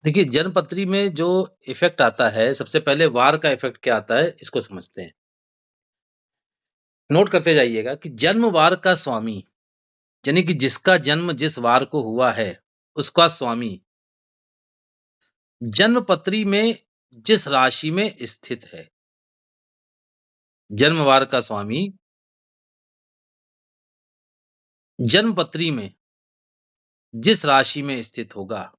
देखिए, जन्मपत्री में जो इफ़ेक्ट आता है, सबसे पहले वार का इफ़ेक्ट क्या आता है, इसको समझते हैं। नोट करते जाइएगा कि जन्म वार का स्वामी, यानी कि जिसका जन्म जिस वार को हुआ है, उसका स्वामी जन्मपत्री में जिस राशि में स्थित है। जन्म वार का स्वामी जन्मपत्री में जिस राशि में स्थित होगा,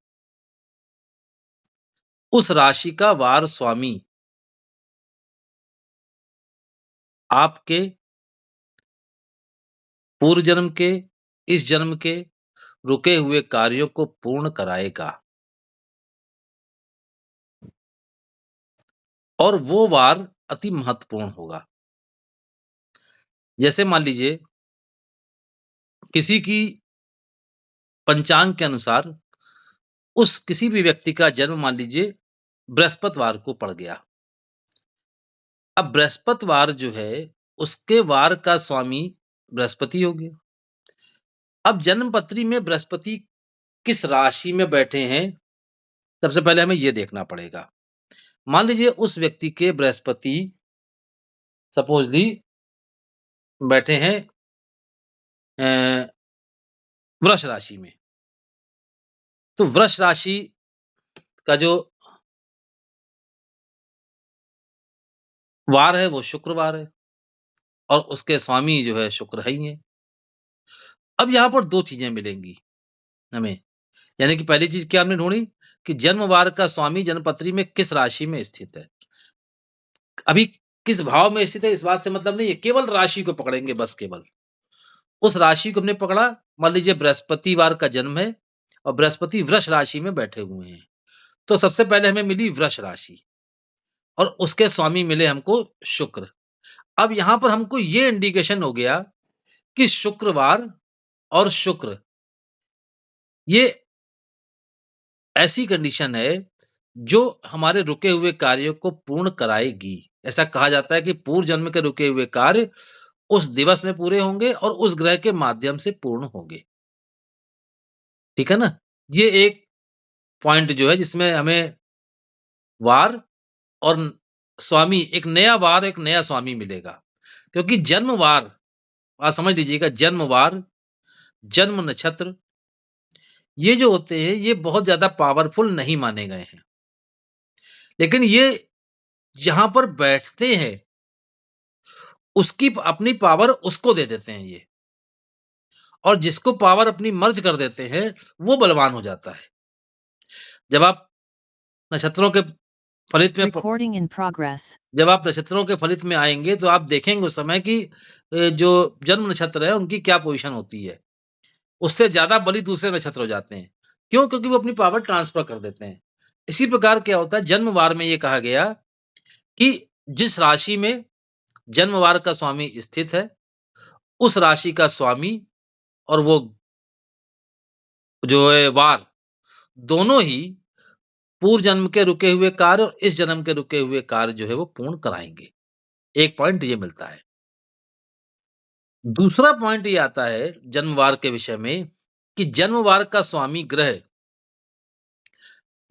उस राशि का वार स्वामी आपके पूर्व जन्म के, इस जन्म के रुके हुए कार्यों को पूर्ण कराएगा। और वो वार अति महत्वपूर्ण होगा। जैसे मान लीजिए किसी की पंचांग के अनुसार उस किसी भी व्यक्ति का जन्म मान लीजिए बृहस्पतिवार को पड़ गया। अब बृहस्पतिवार जो है उसके वार का स्वामी बृहस्पति हो गया। अब जन्मपत्री में बृहस्पति किस राशि में बैठे हैं, सबसे पहले हमें ये देखना पड़ेगा। मान लीजिए उस व्यक्ति के बृहस्पति सपोजली बैठे हैं वृष राशि में। तो वृष राशि का जो वार है वो शुक्रवार है और उसके स्वामी जो है शुक्र है ही है। अब यहाँ पर 2 चीज़ें मिलेंगी हमें, यानी कि पहली चीज़ क्या हमने ढूँढी कि जन्म वार का स्वामी जन्मपत्री में किस राशि में स्थित है। अभी किस भाव में स्थित है इस बात से मतलब नहीं है, केवल राशि को पकड़ेंगे बस केवल। उस राशि को हमने पकड़ा, मान लीजिए बृहस्पतिवार का जन्म है और बृहस्पति वृष राशि में बैठे हुए हैं। तो सबसे पहले हमें मिली वृष राशि और उसके स्वामी मिले हमको शुक्र। अब यहाँ पर हमको ये इंडिकेशन हो गया कि शुक्रवार और शुक्र ये ऐसी कंडीशन है जो हमारे रुके हुए कार्यों को पूर्ण कराएगी। ऐसा कहा जाता है कि पूर्व जन्म के रुके हुए कार्य उस दिवस में पूरे होंगे और उस ग्रह के माध्यम से पूर्ण होंगे। ठीक है ना? ये एक पॉइंट जो है जिसमें हमें वार और स्वामी एक नया वार, एक नया स्वामी मिलेगा। क्योंकि जन्म वार, आप समझ लीजिएगा जन्म वार, जन्म नक्षत्र ये जो होते हैं ये बहुत ज़्यादा पावरफुल नहीं माने गए हैं। लेकिन ये जहाँ पर बैठते हैं उसकी अपनी पावर उसको दे देते हैं ये। और जिसको पावर अपनी मर्ज कर देते हैं वो बलवान हो जाता है। जब आप नक्षत्रों के फलित में Recording in progress. जब आप नक्षत्रों के फलित में आएँगे तो आप देखेंगे उस समय कि जो जन्म नक्षत्र है उनकी क्या पोज़ीशन होती है। उससे ज़्यादा बली दूसरे नक्षत्र हो जाते हैं। क्यों? क्योंकि वो अपनी पावर ट्रांसफ़र कर देते हैं। इसी प्रकार क्या होता है जन्म वार में ये कहा गया कि जिस राशि में जन्म वार का स्वामी स्थित है, उस राशि का स्वामी और वो जो है वार, दोनों ही पूर्व जन्म के रुके हुए कार्य और इस जन्म के रुके हुए कार्य जो है वो पूर्ण कराएँगे। एक पॉइंट ये मिलता है। दूसरा पॉइंट ये आता है जन्मवार के विषय में कि जन्मवार का स्वामी ग्रह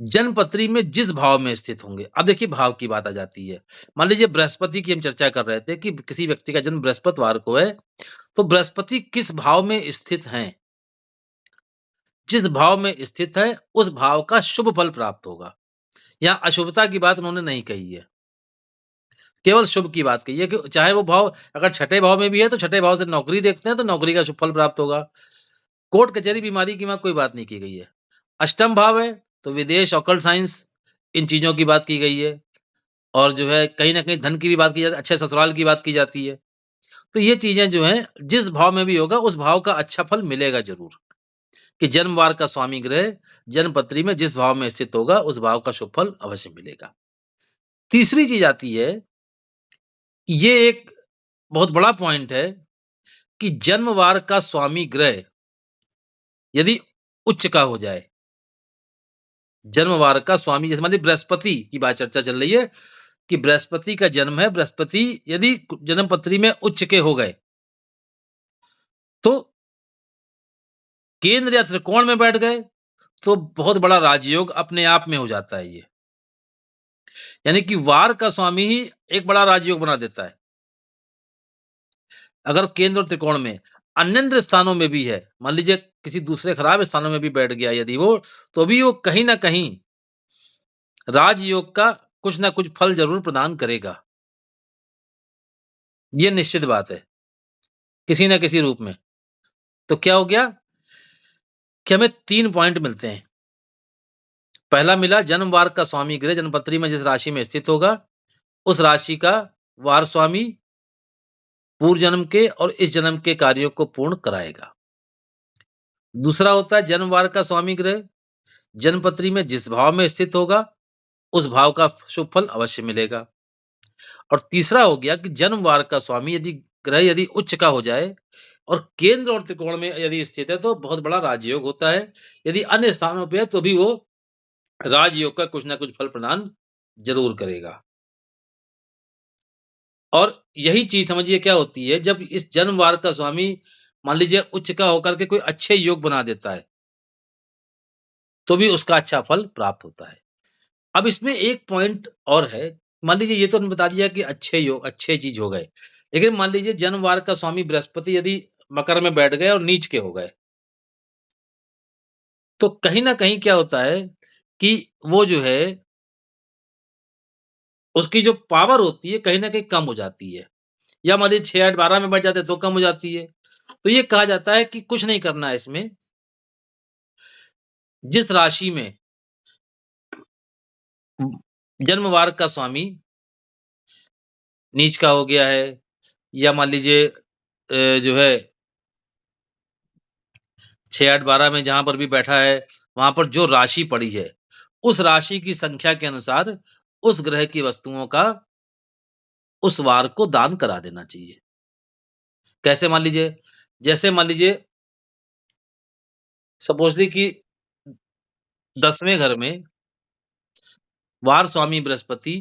जन्मपत्री में जिस भाव में स्थित होंगे। अब देखिए भाव की बात आ जाती है। मान लीजिए बृहस्पति की हम चर्चा कर रहे थे कि किसी व्यक्ति का जन्म बृहस्पतिवार को है, तो बृहस्पति किस भाव में स्थित हैं? जिस भाव में स्थित है, उस भाव का शुभ फल प्राप्त होगा। यहाँ अशुभता की बात उन्होंने नहीं कही है। केवल शुभ की बात कही है कि चाहे वो भाव अगर छठे भाव में भी है, तो छठे भाव से नौकरी देखते हैं, तो नौकरी का शुभ फल प्राप्त होगा। कोर्ट कचहरी बीमारी की वहाँ कोई बात नहीं की गई है। अष्टम भाव है, तो विदेश, ऑकल्ट साइंस इन चीज़ों की बात की गई है और जो है कहीं न कहीं धन की भी बात की जाती है, अच्छे ससुराल की बात की जाती है। तो ये चीज़ें जो हैं, जिस भाव में भी होगा, उस भाव का अच्छा फल मिलेगा ज़रूर कि जन्मवार का स्वामी ग्रह जन्मपत्री में जिस भाव में स्थित होगा, उस भाव का शुभ फल अवश्य मिलेगा। तीसरी चीज़ आती है कि ये एक बहुत बड़ा पॉइंट है कि जन्मवार का स्वामी ग्रह यदि उच्च का हो जाए, जन्मवार का स्वामी जैसे मान लीजिए बृहस्पति की बात चर्चा चल रही है कि बृहस्पति का जन्म है, बृहस्पति यदि जन्मपत्री में उच्च के हो गए, तो केंद्र या त्रिकोण में बैठ गए, तो बहुत बड़ा राजयोग अपने आप में हो जाता है ये। यानी कि वार का स्वामी ही एक बड़ा राजयोग बना देता है। अगर केंद्र और त्रिकोण में अन्यंत्र स्थानों में भी है, मान लीजिए किसी दूसरे खराब स्थानों में भी बैठ गया यदि वो, तो भी वो कहीं न कहीं राजयोग का कुछ न कुछ फल ज़रूर प्रदान करेगा। ये निश्चित बात है, किसी न किसी रूप में। तो क्या हो गया कि हमें 3 पॉइंट मिलते हैं। पहला मिला जन्म वार का स्वामी ग्रह जन्मपत्री में जिस राशि में स्थित होगा, उस राशि का वार स्वामी पूर्व जन्म के और इस जन्म के कार्यों को पूर्ण कराएगा। दूसरा होता है जन्म वार का स्वामी ग्रह जन्मपत्री में जिस भाव में स्थित होगा, उस भाव का शुभ फल अवश्य मिलेगा। और तीसरा हो गया कि जन्म वार का स्वामी यदि ग्रह यदि उच्च का हो जाए और केंद्र और त्रिकोण में यदि स्थित है तो बहुत बड़ा राजयोग होता है। यदि अन्य स्थानों पे है तो भी वो राजयोग का कुछ ना कुछ फल प्रदान जरूर करेगा। और यही चीज समझिए क्या होती है जब इस जन्म वार का स्वामी मान लीजिए उच्च का होकर के कोई अच्छे योग बना देता है तो भी उसका अच्छा फल प्राप्त होता है। अब इसमें एक पॉइंट और है, मान लीजिए ये तो हमने बता दिया कि अच्छे योग अच्छे चीज हो गए, लेकिन मान लीजिए जन्म वार का स्वामी बृहस्पति यदि मकर में बैठ गए और नीच के हो गए, तो कहीं ना कहीं क्या होता है कि वो जो है उसकी जो पावर होती है कहीं ना कहीं कम हो जाती है। या मान लीजिए 6, 8, 12 में बैठ जाते हैं तो कम हो जाती है। तो ये कहा जाता है कि कुछ नहीं करना है इसमें, जिस राशि में जन्म वार का स्वामी नीच का हो गया है या मान लीजिए जो है 6, 8, 12 में जहां पर भी बैठा है वहां पर जो राशि पड़ी है उस राशि की संख्या के अनुसार उस ग्रह की वस्तुओं का उस वार को दान करा देना चाहिए। कैसे मान लीजिए, जैसे मान लीजिए सपोजली कि 10वें घर में वार स्वामी बृहस्पति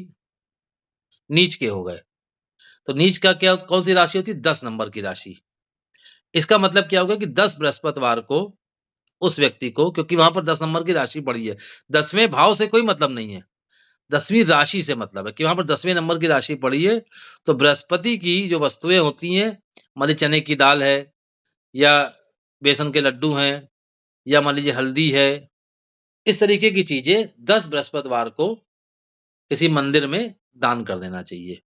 नीच के हो गए, तो नीच का क्या कौन सी राशि होती है? 10 नंबर की राशि। इसका मतलब क्या होगा कि 10 बृहस्पतिवार को उस व्यक्ति को, क्योंकि वहां पर 10 नंबर की राशि पड़ी है, 10वें भाव से कोई मतलब नहीं है, 10वीं राशि से मतलब है कि वहां पर 10वें नंबर की राशि पड़ी है। तो बृहस्पति की जो वस्तुएं होती हैं, मान लीजिए चने की दाल है या बेसन के लड्डू हैं या मान लीजिए हल्दी है, इस तरीके की चीजें 10 बृहस्पतिवार को किसी मंदिर में दान कर देना चाहिए।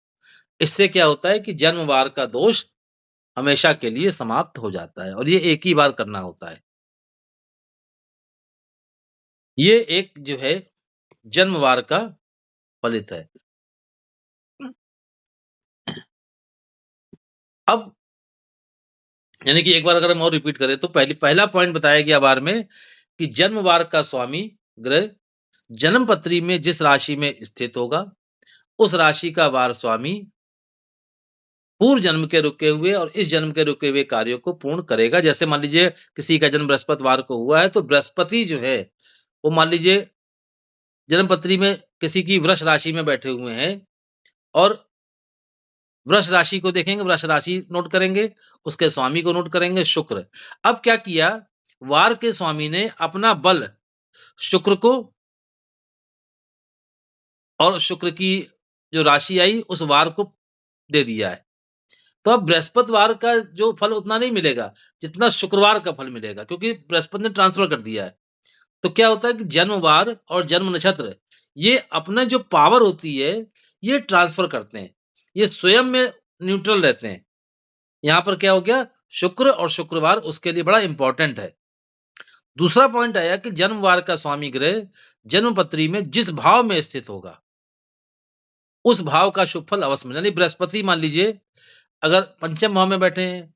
इससे क्या होता है कि जन्मवार का दोष हमेशा के लिए समाप्त हो जाता है और ये एक ही बार करना होता है। ये एक जो है जन्मवार का फलित है। अब यानी कि एक बार अगर हम और रिपीट करें तो पहला पॉइंट बताया गया वार में कि जन्मवार का स्वामी ग्रह जन्म पत्री में जिस राशि में स्थित होगा, उस राशि का वार स्वामी पूर्व जन्म के रुके हुए और इस जन्म के रुके हुए कार्यों को पूर्ण करेगा। जैसे मान लीजिए किसी का जन्म बृहस्पतिवार को हुआ है तो बृहस्पति जो है वो मान लीजिए जन्म पत्री में किसी की वृष राशि में बैठे हुए हैं और वृष राशि को देखेंगे, वृष राशि नोट करेंगे, उसके स्वामी को नोट करेंगे शुक्र। अब क्या किया, वार के स्वामी ने अपना बल शुक्र को और शुक्र की जो राशि आई उस वार को दे दिया है। तो अब बृहस्पतिवार का जो फल उतना नहीं मिलेगा जितना शुक्रवार का फल मिलेगा, क्योंकि बृहस्पति ने ट्रांसफर कर दिया है। तो क्या होता है कि जन्मवार और जन्म नक्षत्र ये अपना जो पावर होती है ये ट्रांसफर करते हैं, ये स्वयं में न्यूट्रल रहते हैं। यहाँ पर क्या हो गया, शुक्र और शुक्रवार उसके लिए बड़ा इंपॉर्टेंट है। दूसरा पॉइंट आया कि जन्मवार का स्वामी ग्रह जन्म पत्री में जिस भाव में स्थित होगा उस भाव का शुभ फल अवश्य मिले। यानी बृहस्पति मान लीजिए अगर पंचम भाव में बैठे हैं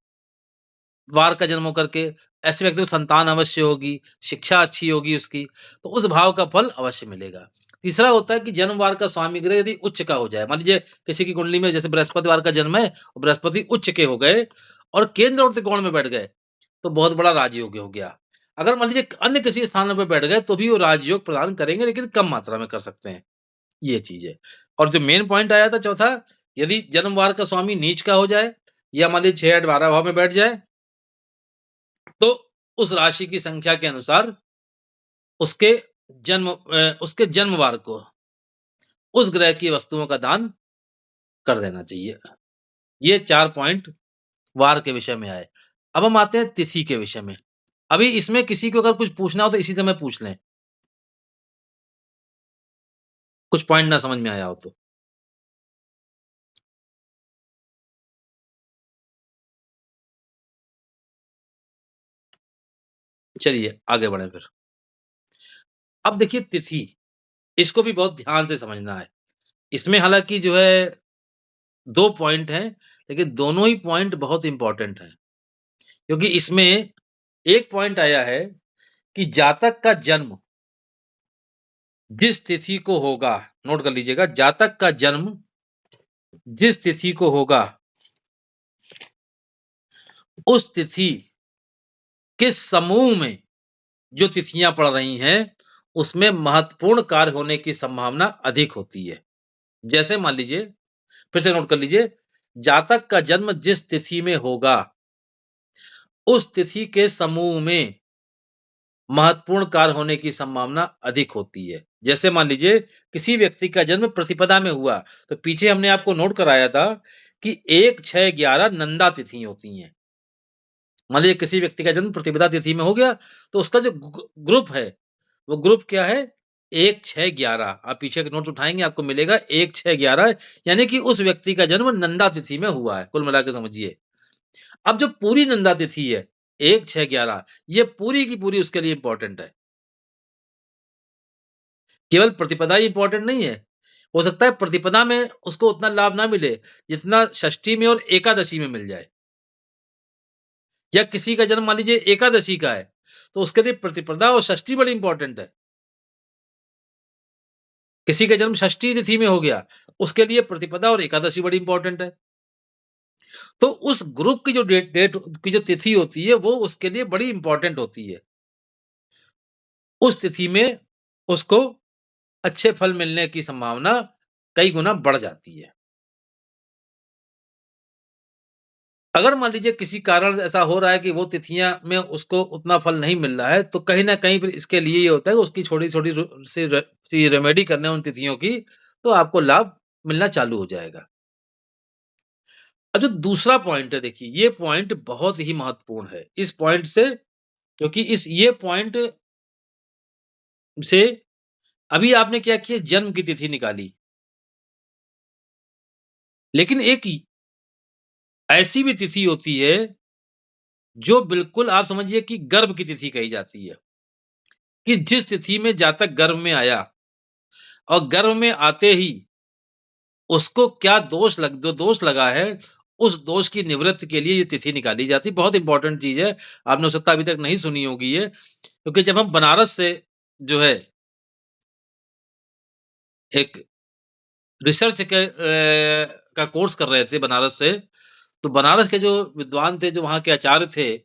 वार का जन्म होकर के, ऐसे व्यक्ति को संतान अवश्य होगी, शिक्षा अच्छी होगी उसकी, तो उस भाव का फल अवश्य मिलेगा। तीसरा होता है कि जन्म वार का स्वामी ग्रह यदि उच्च का हो जाए, मान लीजिए किसी की कुंडली में जैसे बृहस्पतिवार का जन्म है और बृहस्पति उच्च के हो गए और केंद्र और त्रिकोण में बैठ गए तो बहुत बड़ा राजयोग हो गया। अगर मान लीजिए अन्य किसी स्थान पर बैठ गए तो भी वो राजयोग प्रदान करेंगे, लेकिन कम मात्रा में कर सकते हैं। ये चीज है। और जो मेन पॉइंट आया था चौथा, यदि जन्म वार का स्वामी नीच का हो जाए या मान लीजिए 6, 8, 12 भाव में बैठ जाए तो उस राशि की संख्या के अनुसार उसके उसके जन्मवार को उस ग्रह की वस्तुओं का दान कर देना चाहिए। ये 4 पॉइंट वार के विषय में आए। अब हम आते हैं तिथि के विषय में। अभी इसमें किसी को अगर कुछ पूछना हो तो इसी समय पूछ लें। कुछ पॉइंट ना समझ में आया हो तो। चलिए आगे बढ़ें फिर। अब देखिए तिथि, इसको भी बहुत ध्यान से समझना है। इसमें हालाँकि जो है 2 पॉइंट हैं, लेकिन दोनों ही पॉइंट बहुत इम्पोर्टेंट हैं। क्योंकि इसमें एक पॉइंट आया है कि जातक का जन्म जिस तिथि को होगा, नोट कर लीजिएगा, जातक का जन्म जिस तिथि को होगा, उस तिथि के समूह में जो तिथियां पड़ रही हैं, उसमें महत्वपूर्ण कार्य होने की संभावना अधिक होती है। जैसे मान लीजिए, फिर से नोट कर लीजिए, जातक का जन्म जिस तिथि में होगा, उस तिथि के समूह में महत्वपूर्ण कार्य होने की संभावना अधिक होती है। जैसे मान लीजिए, किसी व्यक्ति का जन्म प्रतिपदा में हुआ, तो पीछे हमने आपको नोट कराया था कि 1, 6, 11 नंदा तिथि होती हैं। मान लीजिए किसी व्यक्ति का जन्म प्रतिपदा तिथि में हो गया, तो उसका जो ग्रुप है, वो ग्रुप क्या है? 1, 6, 11। आप पीछे के नोट्स उठाएँगे, आपको मिलेगा 1, 6, 11, यानी कि उस व्यक्ति का जन्म नंदा तिथि में हुआ है, कुल मिला के समझिए। अब जो पूरी नंदा तिथि है, 1, 6, 11, ये पूरी की पूरी उसके लिए इम्पोर्टेंट है। केवल प्रतिपदा ही इम्पोर्टेंट नहीं है। हो सकता है प्रतिपदा में उसको उतना लाभ ना मिले, जितना षष्ठी में और एकादशी में मिल जाए। या किसी का जन्म मान लीजिए एकादशी का है, तो उसके लिए प्रतिपदा और षष्ठी बड़ी इम्पोर्टेंट है। किसी का जन्म षष्ठी तिथि में हो गया, उसके लिए प्रतिपदा और एकादशी बड़ी इम्पोर्टेंट है। तो उस ग्रुप की जो डेट डेट की जो तिथि होती है, वो उसके लिए बड़ी इम्पोर्टेंट होती है। उस तिथि में उसको अच्छे फल मिलने की संभावना कई गुना बढ़ जाती है। अगर मान लीजिए किसी कारण ऐसा हो रहा है कि वो तिथियाँ में उसको उतना फल नहीं मिल रहा है, तो कहीं न कहीं फिर इसके लिए ये होता है कि उसकी छोटी-छोटी सी रेमेडी करने उन तिथियों की, तो आपको लाभ मिलना चालू हो जाएगा। अब जो दूसरा पॉइंट है देखिए, ये पॉइंट बहुत ही महत्वपूर्ण है। इस पॉइंट से क्योंकि इस ये पॉइंट से अभी आपने क्या किया, जन्म की तिथि निकाली। लेकिन एक ऐसी भी तिथि होती है, जो बिल्कुल आप समझिए कि गर्भ की तिथि कही जाती है, कि जिस तिथि में जातक गर्भ में आया और गर्भ में आते ही उसको क्या जो दोष लगा है, उस दोष की निवृत्ति के लिए ये तिथि निकाली जाती है। बहुत इम्पोर्टेंट चीज़ है, आपने हो सकता है अभी तक नहीं सुनी होगी ये, क्योंकि जब हम बनारस से जो है एक रिसर्च का कोर्स कर रहे थे बनारस से, तो बनारस के जो विद्वान थे, जो वहाँ के आचार्य थे,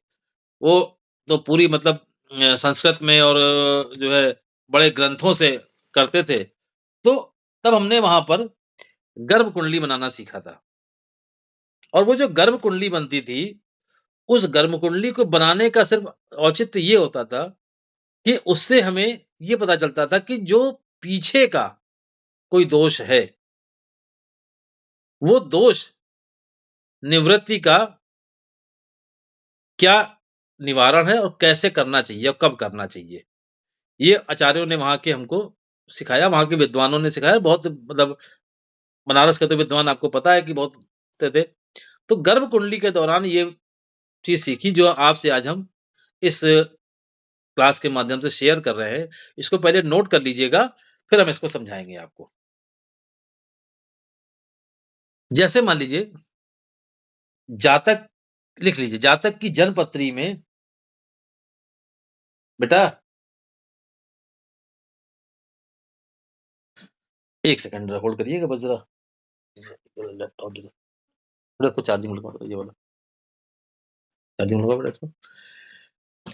वो तो पूरी मतलब संस्कृत में और जो है बड़े ग्रंथों से करते थे। तो तब हमने वहाँ पर गर्भ कुंडली बनाना सीखा था और वो जो गर्भ कुंडली बनती थी, उस गर्भ कुंडली को बनाने का सिर्फ़ औचित्य ये होता था कि उससे हमें ये पता चलता था कि जो पीछे का कोई दोष है, वो दोष निवृत्ति का क्या निवारण है और कैसे करना चाहिए और कब करना चाहिए। ये आचार्यों ने वहाँ के हमको सिखाया, वहाँ के विद्वानों ने सिखाया। बहुत मतलब बनारस के तो विद्वान आपको पता है कि बहुत थे। तो गर्भ कुंडली के दौरान ये चीज़ सीखी जो आपसे आज हम इस क्लास के माध्यम से शेयर कर रहे हैं। इसको पहले नोट कर लीजिएगा, फिर हम इसको समझाएँगे आपको। जैसे मान लीजिए जातक लिख लीजिए, जातक की जन्मपत्री में बेटा 1 सेकंड ज़रा होल्ड करिएगा बस ज़रा। लैपटॉप दे दो। थोड़ा इसको चार्जिंग लगवा दो ये वाला, चार्जिंग लगवाओ बेटा इसको।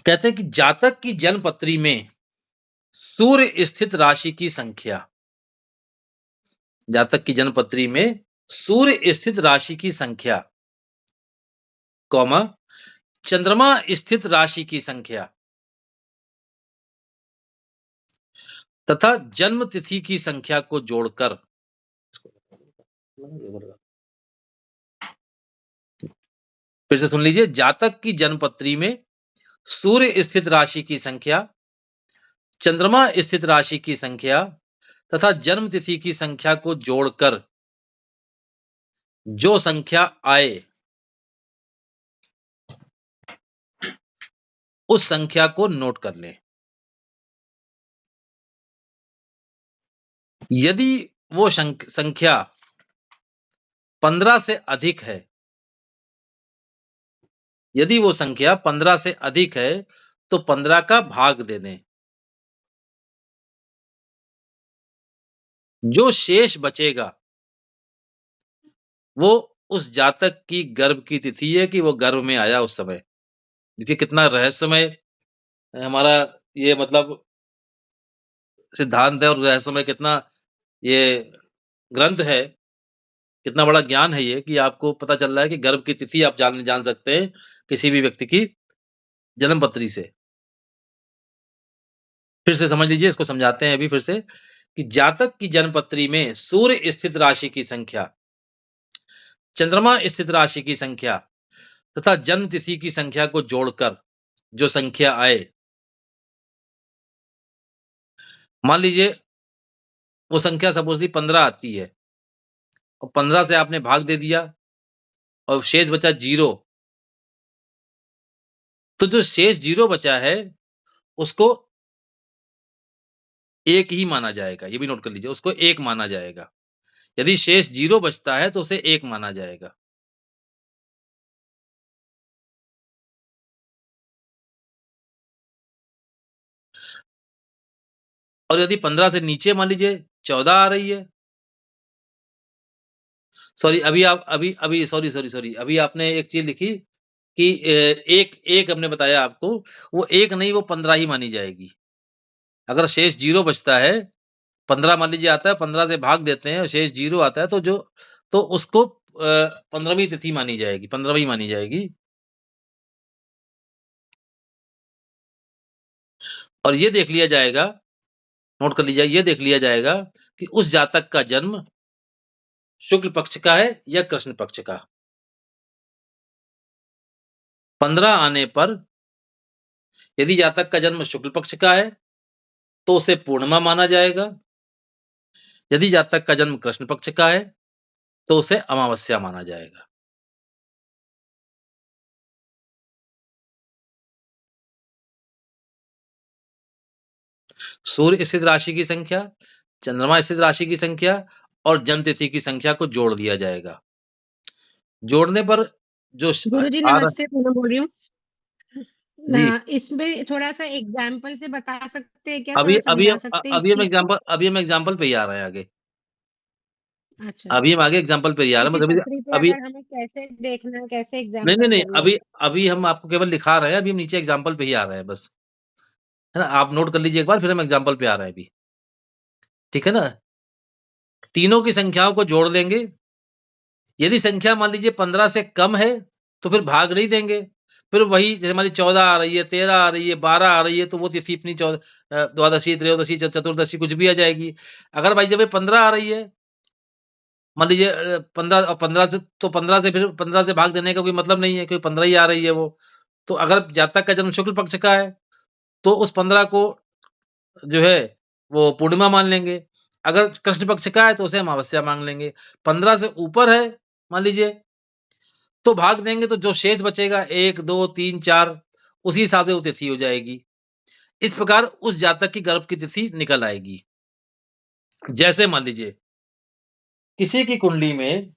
कहते हैं कि जातक की जन्मपत्री में सूर्य स्थित राशि की संख्या, जातक की जन्मपत्री में सूर्य स्थित राशि की संख्या, कॉमा चंद्रमा स्थित राशि की संख्या तथा जन्म तिथि की संख्या को जोड़कर, फिर से सुन लीजिए, जातक की जन्मपत्री में सूर्य स्थित राशि की संख्या, चंद्रमा स्थित राशि की संख्या तथा जन्म तिथि की संख्या को जोड़कर जो संख्या आए उस संख्या को नोट कर लें। यदि वो संख्या 15 से अधिक है, यदि वो संख्या 15 से अधिक है तो 15 का भाग दे दें। जो शेष बचेगा वो उस जातक की गर्भ की तिथि है कि वो गर्भ में आया उस समय। देखिए कितना रहस्यमय हमारा ये मतलब सिद्धांत है और रहस्यमय कितना ये ग्रंथ है, कितना बड़ा ज्ञान है ये कि आपको पता चल रहा है कि गर्भ की तिथि आप जान सकते हैं किसी भी व्यक्ति की जन्म पत्री से। फिर से समझ लीजिए, इसको समझाते हैं अभी फिर से कि जातक की जन्म पत्री में सूर्य स्थित राशि की संख्या, चंद्रमा स्थित राशि की संख्या तथा जन्म तिथि की संख्या को जोड़कर जो संख्या आए, मान लीजिए वो संख्या सपोजली 15 आती है और 15 से आपने भाग दे दिया और शेष बचा 0, तो जो शेष 0 बचा है उसको 1 ही माना जाएगा। ये भी नोट कर लीजिए, उसको 1 माना जाएगा। यदि शेष 0 बचता है तो उसे 1 माना जाएगा। और यदि 15 से नीचे मान लीजिए 14 आ रही है, सॉरी अभी आप अभी सॉरी अभी आपने एक चीज़ लिखी कि एक एक हमने बताया आपको, वो 1 नहीं वो 15 ही मानी जाएगी। अगर शेष 0 बचता है, 15 मान लीजिए आता है, 15 से भाग देते हैं और शेष 0 आता है तो उसको 15वीं तिथि मानी जाएगी, 15वीं मानी जाएगी। और ये देख लिया जाएगा, नोट कर लीजिए, ये देख लिया जाएगा कि उस जातक का जन्म शुक्ल पक्ष का है या कृष्ण पक्ष का। 15 आने पर यदि जातक का जन्म शुक्ल पक्ष का है तो उसे पूर्णिमा माना जाएगा। यदि जातक का जन्म कृष्ण पक्ष का है तो उसे अमावस्या माना जाएगा। सूर्य स्थित राशि की संख्या, चंद्रमा स्थित राशि की संख्या और जन्म तिथि की संख्या को जोड़ दिया जाएगा। जोड़ने पर जो गुरुजी आ रहा, नमस्ते, पूनम बोल रही हूँ। जी इसमें थोड़ा-सा एग्ज़ाम्पल से बता सकते हैं क्या? अभी थोड़ा अभी समझा सकते हैं इस चीज़ को? अभी हम एग्जांपल पे ही आ रहे हैं आगे। अच्छा, अभी हम आगे एग्जांपल पे ही आ रहे हैं किसी मतलब पटरी पे अभी अगर हमें कैसे देखना है, कैसे नहीं एग्ज़ाम्पल नहीं करना है? अभी अभी हम आपको केवल लिखा रहे हैं, अभी हम नीचे एग्जांपल पे ही आ रहे हैं बस, है ना? आप नोट कर लीजिए एक बार, फिर हम एग्जांपल पे आ रहे हैं अभी, ठीक है ना? तीनों की संख्याओं को जोड़ देंगे। यदि संख्या मान लीजिए 15 से कम है तो फिर भाग नहीं देंगे। फिर वही जैसे हमारी 14 आ रही है, 13 आ रही है, 12 आ रही है तो वो तिथि अपनी द्वादशी, त्रयोदशी, चतुर्दशी कुछ भी आ जाएगी। अगर भाई जब ये 15 आ रही है, मान लीजिए 15 से, तो 15 से फिर 15 से भाग देने का कोई मतलब नहीं है क्योंकि 15 ही आ रही है वो। तो अगर जातक का जन्म शुक्ल पक्ष का है तो उस 15 को जो है वो पूर्णिमा मान लेंगे। अगर कृष्ण पक्ष का है तो उसे अमावस्या मान लेंगे। 15 से ऊपर है मान लीजिए तो भाग देंगे तो जो शेष बचेगा 1, 2, 3, 4 उसी हिसाब से वो तिथि हो जाएगी। इस प्रकार उस जातक की गर्भ की तिथि निकल आएगी। जैसे मान लीजिए किसी की कुंडली में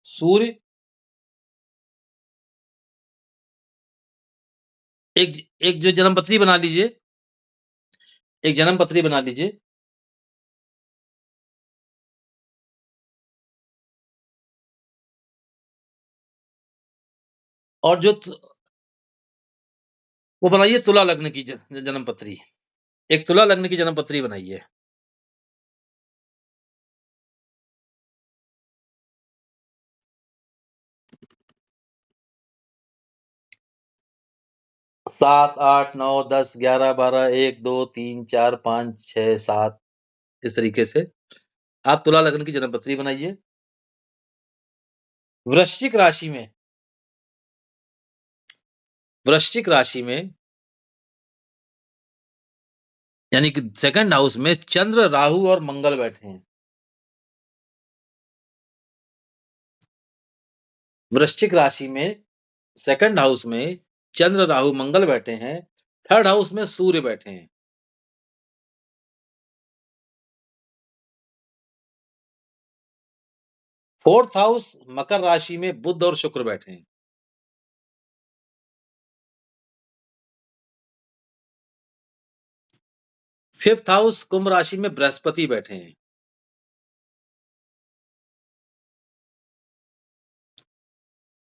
सूर्य एक एक जो जन्म पत्री बना लीजिए, एक जन्म पत्री बना लीजिए और जो वो बनाइए तुला लग्न की जन्म पत्री। एक तुला लग्न की जन्म पत्री बनाइए। 7, 8, 9, 10, 11, 12, 1, 2, 3, 4, 5, 6, 7 इस तरीके से आप तुला लग्न की जन्मपत्री बनाइए। वृश्चिक राशि में वृश्चिक राशि में यानी कि सेकंड हाउस में चंद्र, राहु और मंगल बैठे हैं। वृश्चिक राशि में सेकंड हाउस में चंद्र, राहु, मंगल बैठे हैं। थर्ड हाउस में सूर्य बैठे हैं। फोर्थ हाउस मकर राशि में बुध और शुक्र बैठे हैं। फिफ्थ हाउस कुंभ राशि में बृहस्पति बैठे हैं।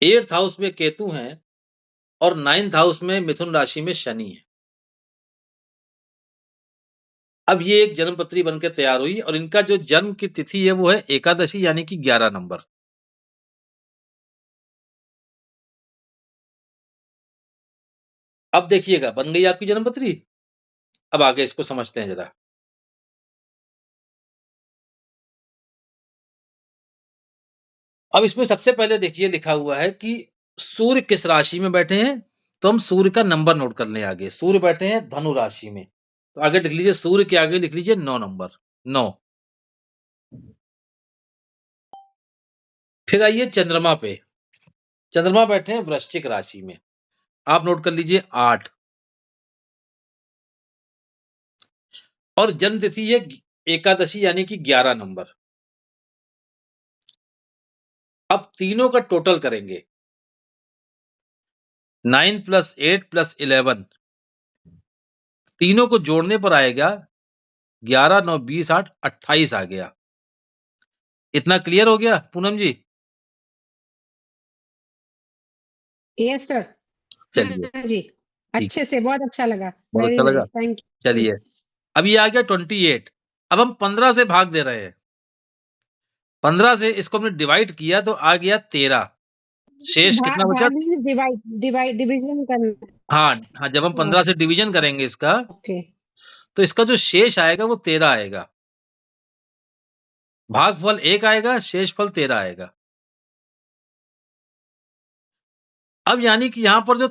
एट्थ हाउस में केतु हैं और नाइन्थ हाउस में मिथुन राशि में शनि है। अब ये एक जन्मपत्री बनकर तैयार हुई और इनका जो जन्म की तिथि है वो है एकादशी यानी कि 11 नंबर। अब देखिएगा बन गई आपकी जन्मपत्री। अब आगे इसको समझते हैं जरा। अब इसमें सबसे पहले देखिए लिखा हुआ है कि सूर्य किस राशि में बैठे हैं, तो हम सूर्य का नंबर नोट कर लें आगे। सूर्य बैठे हैं धनु राशि में, तो आगे लिख लीजिए सूर्य के आगे लिख लीजिए 9 नंबर 9। फिर आइए चंद्रमा पे। चंद्रमा बैठे हैं वृश्चिक राशि में, आप नोट कर लीजिए 8। और जन्म तिथि है एकादशी यानी कि 11 नंबर। अब तीनों का टोटल करेंगे 9 + 8 + 11, तीनों को जोड़ने पर आएगा 11, 9, 20, 8, 28 आ गया। इतना क्लियर हो गया पूनम जी? Yes sir. चलिए हाँ जी, ठीक, अच्छे से, बहुत अच्छा लगा। बहुत वेरी अच्छा लगा। Nice, thank you. चलिए अब ये आ गया 28। अब हम 15 से भाग दे रहे हैं। 15 से इसको हमने डिवाइड किया तो आ गया 13। शेष कितना बचा? भाग मीन्स डिवाइड, डिवीजन करना। हाँ हाँ, जब हम 15 से डिवीजन करेंगे इसका ओके। तो इसका जो शेष आएगा वो 13 आएगा। भागफल 1 आएगा, शेषफल 13 आएगा। अब यानी कि यहां पर जो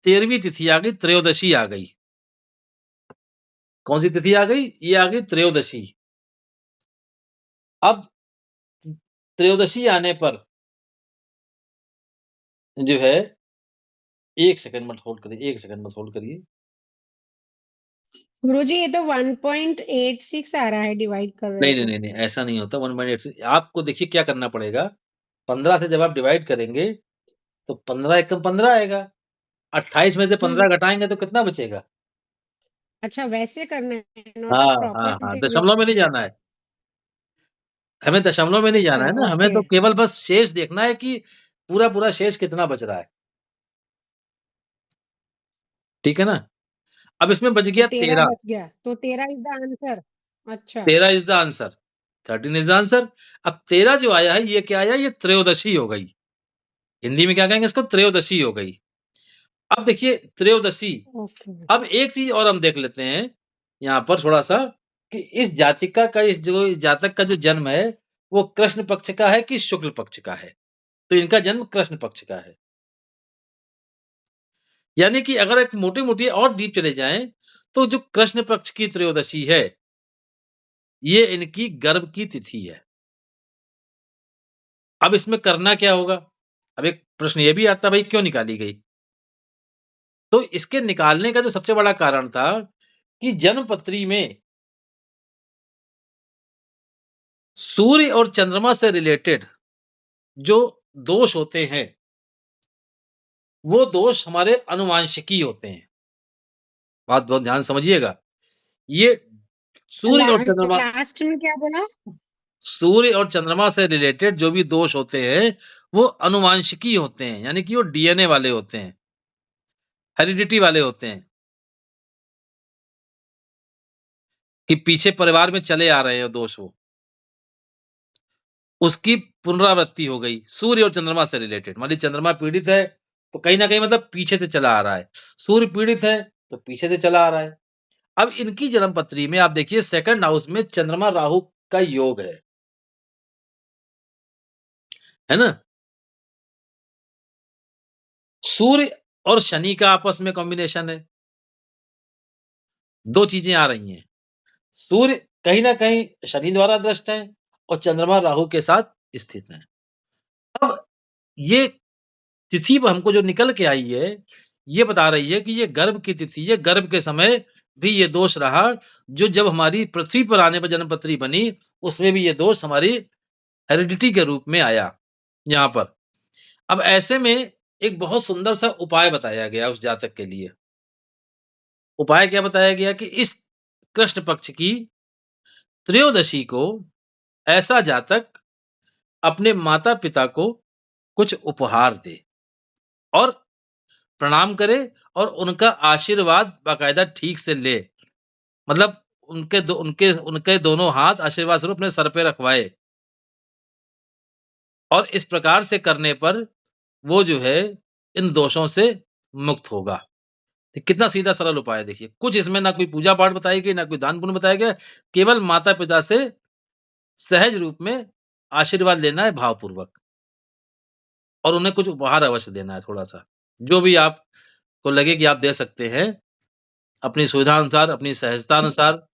13वीं तिथि आ गई, त्रयोदशी आ गई। कौन सी तिथि आ गई? ये आ गई त्रयोदशी। अब त्रयोदशी आने पर जो है 1 सेकंड मत होल्ड करिए, 1 सेकंड मत होल्ड करिए। गुरुजी ये तो 1.86 आ रहा है डिवाइड कर रहे नहीं, हैं नहीं, तो। नहीं, नहीं, ऐसा नहीं होता 1/8 आपको देखिए क्या करना पड़ेगा। 15 से जब आप डिवाइड करेंगे तो 15 एकम 15 आएगा। 28 में से 15 घटाएंगे तो कितना बचेगा? अच्छा वैसे करना है, नॉट अ हाँ, प्रॉपर हाँ, हाँ, दशमलव में नहीं डिवीजन। जाना है। हमें दशमलव में नहीं जाना अच्छा है ना, हमें ओके। तो केवल बस शेष देखना है कि पूरा-पूरा शेष कितना बच रहा है। ठीक है ना? अब इसमें बच तो गया 13 13। बच गया, तो 13 इज द आंसर। अच्छा। 13 is the answer. 13 is the answer. अब 13 जो आया है ये क्या आया? ये त्रयोदशी हो गई। हिंदी में क्या कहेंगे इसको? त्रयोदशी हो गई। अब देखिए त्रयोदशी। ओके। अब एक चीज़ और हम देख लेते हैं यहाँ पर थोड़ा-सा कि इस जातिका का इस जातक का जो जन्म है, वो कृष्ण पक्ष का है कि शुक्ल पक्ष का है? तो इनका जन्म कृष्ण पक्ष का है। यानी कि अगर एक मोटी-मोटी और डीप चले जाएँ, तो जो कृष्ण पक्ष की त्रयोदशी है, ये इनकी गर्भ की तिथि है। अब इसमें करना क्या होगा? अब एक प्रश्न ये भी आता है भाई क्यों निकाली गई? तो इसके निकालने का जो सबसे बड़ा कारण था कि जन्मपत्री में सूर्य और चंद्रमा से रिलेटेड जो दोष होते हैं, वो दोष हमारे आनुवांशिकी होते हैं। बात बहुत ध्यान से समझिएगा। ये सूर्य और चंद्रमा लास्ट में क्या बोला? सूर्य और चंद्रमा से रिलेटेड जो भी दोष होते हैं, वो आनुवांशिकी होते हैं, यानी कि वो डीएनए वाले होते हैं, हेरिडिटी वाले होते हैं, कि पीछे परिवार में चले आ रहे हैं दोष वो। उसकी पुनरावृत्ति हो गई सूर्य और चंद्रमा से रिलेटेड। मान लीजिए चंद्रमा पीड़ित है, तो कहीं न कहीं मतलब पीछे से चला आ रहा है। सूर्य पीड़ित है, तो पीछे से चला आ रहा है। अब इनकी जन्म पत्री में आप देखिए सेकंड हाउस में चंद्रमा राहु का योग है ना? सूर्य और शनि का आपस में कॉम्बिनेशन है। 2 चीज़ें आ रही हैं। सूर्य कहीं न कहीं शनि द्वारा दृष्ट है और चंद्रमा राहु के साथ स्थित हैं। अब ये तिथि ब हमको जो निकल के आई है, ये बता रही है कि ये गर्भ की तिथि है, गर्भ के समय भी ये दोष रहा, जो जब हमारी पृथ्वी पर आने पर जन्मपत्री बनी, उसमें भी ये दोष हमारी हेरिडिटी के रूप में आया, यहाँ पर। अब ऐसे में एक बहुत सुंदर सा उपाय बताया गया उस जातक के लिए। उपाय क्या बताया गया कि इस कृष्ण पक्ष की त्रयोदशी को ऐसा जातक अपने माता-पिता को कुछ उपहार दे और प्रणाम करे और उनका आशीर्वाद बाकायदा ठीक से ले। मतलब उनके दोनों हाथ आशीर्वाद स्वरूप अपने सर पे रखवाए और इस प्रकार से करने पर वो जो है इन दोषों से मुक्त होगा। तो कितना सीधा सरल उपाय है देखिए। कुछ इसमें ना कोई पूजा-पाठ बताई गई, ना कोई दान-पुण्य बताया गया, केवल माता-पिता से सहज रूप में आशीर्वाद लेना है भावपूर्वक और उन्हें कुछ उपहार अवश्य देना है थोड़ा-सा। जो भी आपको लगे कि आप दे सकते हैं, अपनी सुविधा अनुसार, अपनी सहजता अनुसार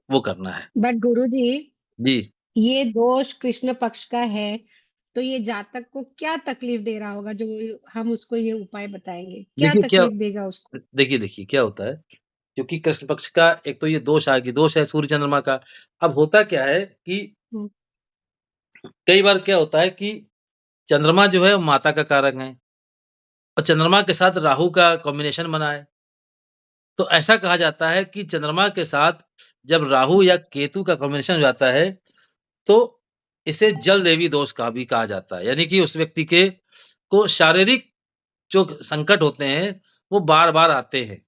वो करना है। बट गुरुजी, जी। ये दोष कृष्ण पक्ष का है, तो ये जातक को क्या तकलीफ दे रहा होगा जो हम उसको ये उपाय बताएँगे? क्या देखिए क्या तकलीफ देगा उसको? देखिए क्या होता है, क्योंकि कृष्ण पक्ष का एक तो ये दोष है सूर्य चंद्रमा का। अब होता क्या है कि हुँ, कई बार क्या होता है कि चंद्रमा जो है वो माता का कारक है और चंद्रमा के साथ राहु का कॉम्बिनेशन बना है। तो ऐसा कहा जाता है कि चंद्रमा के साथ जब राहु या केतु का कॉम्बिनेशन हो जाता है, तो इसे जल देवी दोष का भी कहा जाता है। यानी कि उस व्यक्ति के को शारीरिक जो संकट होते हैं, वो बार-बार आते हैं,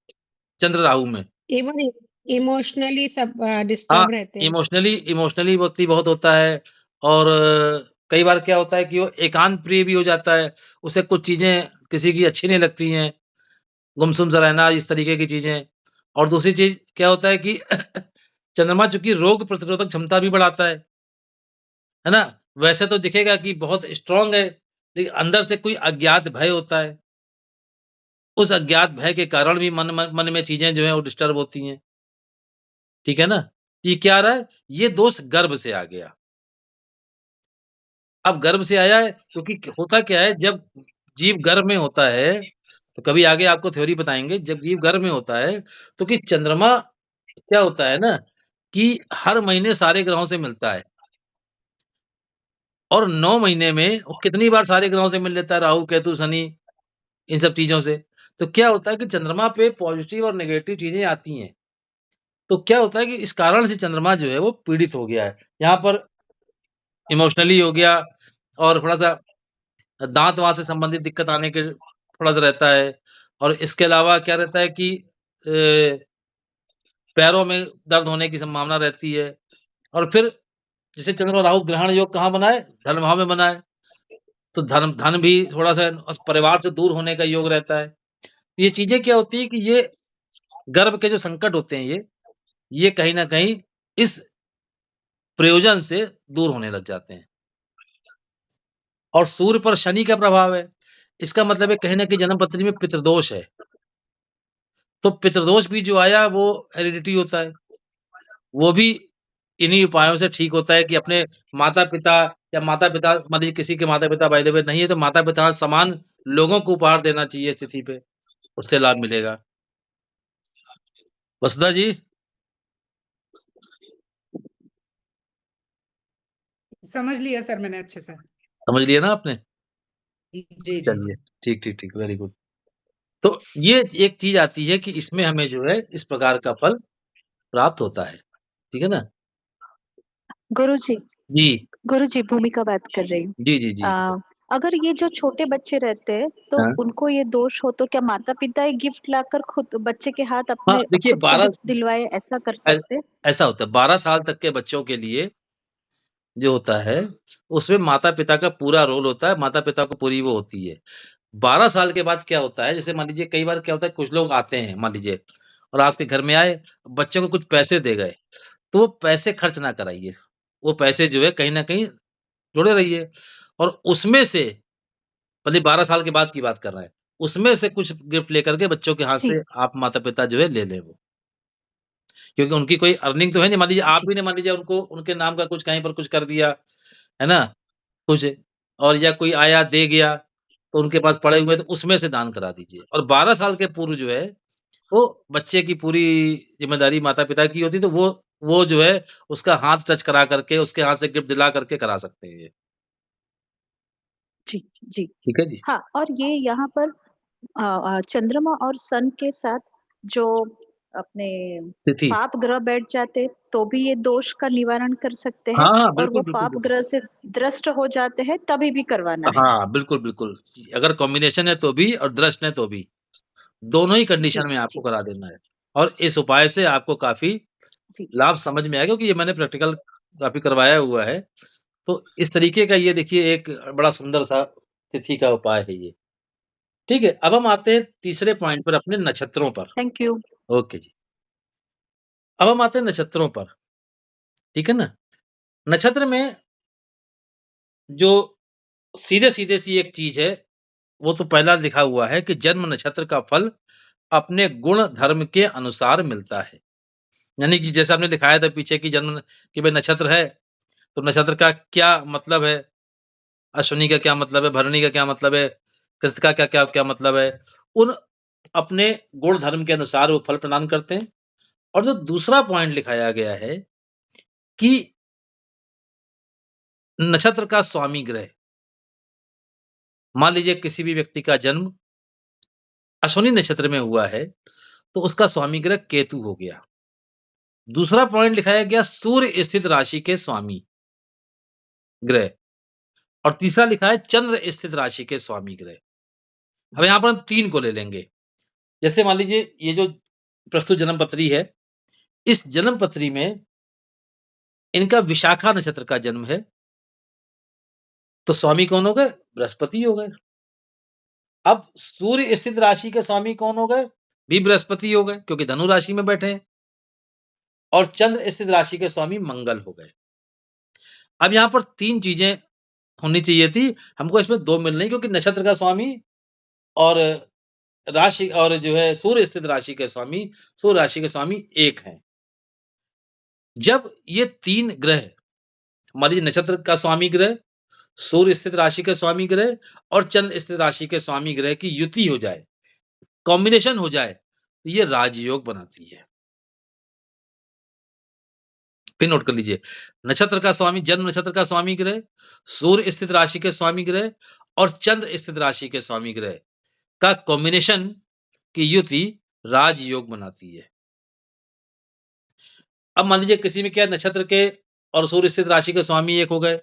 चंद्र राहु में। इवन इमोशनली सब हाँ, डिस्टर्ब रहते हैं। इमोशनली व्यक्ति बहुत होता है और कई बार क्या होता है कि वो एकांत प्रिय भी हो जाता है। उसे कुछ चीज़ें किसी की अच्छी नहीं लगती हैं, गुमसुम सा रहना, इस तरीके की चीज़ें। और दूसरी चीज़ क्या होता है कि चंद्रमा चूँकि रोग प्रतिरोधक क्षमता भी बढ़ाता है ना? वैसे तो दिखेगा कि बहुत स्ट्रॉन्ग है, लेकिन अंदर से कोई अज्ञात भय होता है। उस अज्ञात भय के कारण भी मन में चीज़ें जो हैं वो डिस्टर्ब होती हैं। ठीक है ना? ये क्या आ रहा है? ये दोष गर्भ से आ गया। अब गर्भ से आया है क्योंकि होता क्या है जब जीव गर्भ में होता है, तो कभी आगे आपको थ्योरी बताएँगे, जब जीव गर्भ में होता है, तो कि चंद्रमा क्या होता है ना कि हर महीने सारे ग्रहों से मिलता है और 9 महीने में वो कितनी बार सारे ग्रहों से मिल लेता है, राहु, केतु, शनि, इन सब चीज़ों से। तो क्या होता है कि चंद्रमा पे पॉज़िटिव और नेगेटिव चीज़ें आती हैं। तो क्या होता है कि इस कारण से चंद्रमा जो है वो पीड़ित हो गया है। यहाँ पर इमोशनली हो गया और थोड़ा-सा दाँत-वाँत से संबंधित दिक्कत आने के थोड़ा-सा रहता है और इसके अलावा क्या रहता है कि पैरों में दर्द होने की संभावना रहती है और फिर जैसे चंद्र और राहु ग्रहण योग कहाँ बना है? धन भाव में बना है, तो धन धन भी थोड़ा-सा परिवार से दूर होने का योग रहता है। ये चीज़ें क्या होती है कि ये गर्भ के जो संकट होते हैं ये कहीं न कहीं इस प्रयोजन से दूर होने लग जाते हैं और सूर्य पर शनि का प्रभाव है। इसका मतलब है कहीं न कहीं जन्म पत्री में पितृदोष है। तो पितृदोष भी जो आया वो हेरिडिटी होता है। वो भी इन्हीं उपायों से ठीक होता है कि अपने माता-पिता या माता-पिता मान लीजिए किसी के माता-पिता बाय द वे नहीं है तो माता-पिता समान लोगों को उपहार देना चाहिए इस तिथि पे, उससे लाभ मिलेगा। वसुधा जी, समझ लिया सर मैंने अच्छे से। समझ लिया ना आपने? जी, जी, चलिए, जी। ठीक, वेरी गुड। तो ये एक चीज़ आती है कि इसमें हमें जो है इस प्रकार का फल प्राप्त होता है। ठीक है ना? गुरुजी, जी। गुरुजी भूमिका बात कर रही हूँ। जी। अगर ये जो छोटे बच्चे रहते हैं तो हाँ। उनको ये दोष हो तो क्या माता-पिता ही गिफ्ट लाकर खुद बच्चे के हाथ हाँ, अपने देखिए खुद को 12 गिफ्ट दिलवाए ऐसा कर ऐ सकते हैं? ऐसा होता है 12 साल तक के बच्चों के लिए जो होता है, उसमें माता-पिता का पूरा रोल होता है, माता-पिता को पूरी वो होती है। 12 साल के बाद क्या होता है, जैसे मान लीजिए कई बार क्या होता है, कुछ लोग आते हैं मान लीजिए और आपके घर में आए, बच्चों को कुछ पैसे दे गए, तो वो पैसे खर्च ना कराइए। वो पैसे जो है कहीं न कहीं जुड़े रहिए और उसमें से भले 12 साल के बाद की बात कर रहे हैं, उसमें से कुछ गिफ्ट लेकर के बच्चों के हाथ जी, से आप माता-पिता जो है ले लें वो। क्योंकि उनकी कोई अर्निंग तो है नहीं, मान लीजिए आप जी, भी ने मान लीजिए उनको उनके नाम का कुछ कहीं पर कुछ कर दिया, है ना? कुछ और या कोई आया दे गया, तो उनके पास पड़े हुए तो उसमें से दान करा दीजिए और 12 साल के पूर्व जो है, वो बच्चे की पूरी ज़िम्मेदारी माता-पिता की होती है, तो वो जो है उसका हाथ टच करा करके, उसके हाथ से गिफ्ट दिला करके करा सकते हैं ये। जी, जी। ठीक है जी। हाँ, और ये यहाँ पर चंद्रमा और सन के साथ जो अपने तिथि। पाप ग्रह बैठ जाते, तो भी ये दोष का निवारण कर सकते हैं हाँ, हाँ, और बिल्कुल, वो बिल्कुल, पाप बिल्कुल। ग्रह से द्रष्ट हो जाते हैं, तभी भी करवाना है। हाँ, बिल्कुल, बिल्कुल। अगर कॉम्बिनेशन है तो भी और दृष्ट है तो भी, दोनों ही जी, कंडीशन में आपको जी, करा देना है और इस उपाय से आपको काफ़ी जी, लाभ समझ में आएगा क्योंकि ये मैंने प्रैक्टिकल काफ़ी करवाया हुआ है। तो इस तरीके का ये देखिए एक बड़ा सुंदर-सा तिथि का उपाय है ये। ठीक है, अब हम आते हैं तीसरे जी। पॉइंट पर अपने नक्षत्रों पर। Thank you. ओके जी। अब हम आते हैं नक्षत्रों पर, ठीक है ना? नक्षत्र में जो सीधे-सीधे सी एक चीज़ है, वो तो पहला लिखा हुआ है कि जन्म नक्षत्र का फल अपने गुण धर्म के अनुसार मिलता है। यानी कि जैसे आपने दिखाया था पीछे कि जन्म कि भाई नक्षत्र है, तो नक्षत्र का क्या मतलब है? अश्विनी का क्या मतलब है? भरणी का क्या मतलब है? कृतिका का क्या क्या मतलब है? उन अपने गुण धर्म के अनुसार वो फल प्रदान करते हैं और जो दूसरा पॉइंट लिखाया गया है कि नक्षत्र का स्वामी ग्रह, मान लीजिए किसी भी व्यक्ति का जन्म अश्विनी नक्षत्र में हुआ है, तो उसका स्वामी ग्रह केतु हो गया। दूसरा पॉइंट लिखाया गया सूर्य स्थित राशि के स्वामी ग्रह और तीसरा लिखा है चंद्र स्थित राशि के स्वामी ग्रह। अब यहाँ पर हम 3 को ले लेंगे। जैसे मान लीजिए ये जो प्रस्तुत जन्म पत्री है, इस जन्म पत्री में इनका विशाखा नक्षत्र का जन्म है, तो स्वामी कौन हो गए? बृहस्पति हो गए। अब सूर्य स्थित राशि के स्वामी कौन हो गए? भी बृहस्पति हो गए क्योंकि धनु राशि में बैठे हैं और चंद्र स्थित राशि के स्वामी मंगल हो गए। अब यहाँ पर 3 चीज़ें होनी चाहिए थी, हमको इसमें 2 मिल रही क्योंकि नक्षत्र का स्वामी और राशि और जो है सूर्य स्थित राशि के स्वामी, सूर्य राशि के स्वामी एक हैं। जब ये 3 ग्रह मान लीजिए नक्षत्र का स्वामी ग्रह, सूर्य स्थित राशि के स्वामी ग्रह और चंद्र स्थित राशि के स्वामी ग्रह की युति हो जाए, कॉम्बिनेशन हो जाए, तो ये राजयोग बनाती है। फिर नोट कर लीजिए, नक्षत्र का स्वामी जन्म नक्षत्र का स्वामी ग्रह, सूर्य स्थित राशि के स्वामी ग्रह और चंद्र स्थित राशि के स्वामी ग्रह का कॉम्बिनेशन की युति राजयोग बनाती है। अब मान लीजिए किसी में क्या नक्षत्र के और सूर्य स्थित राशि के स्वामी एक हो गए,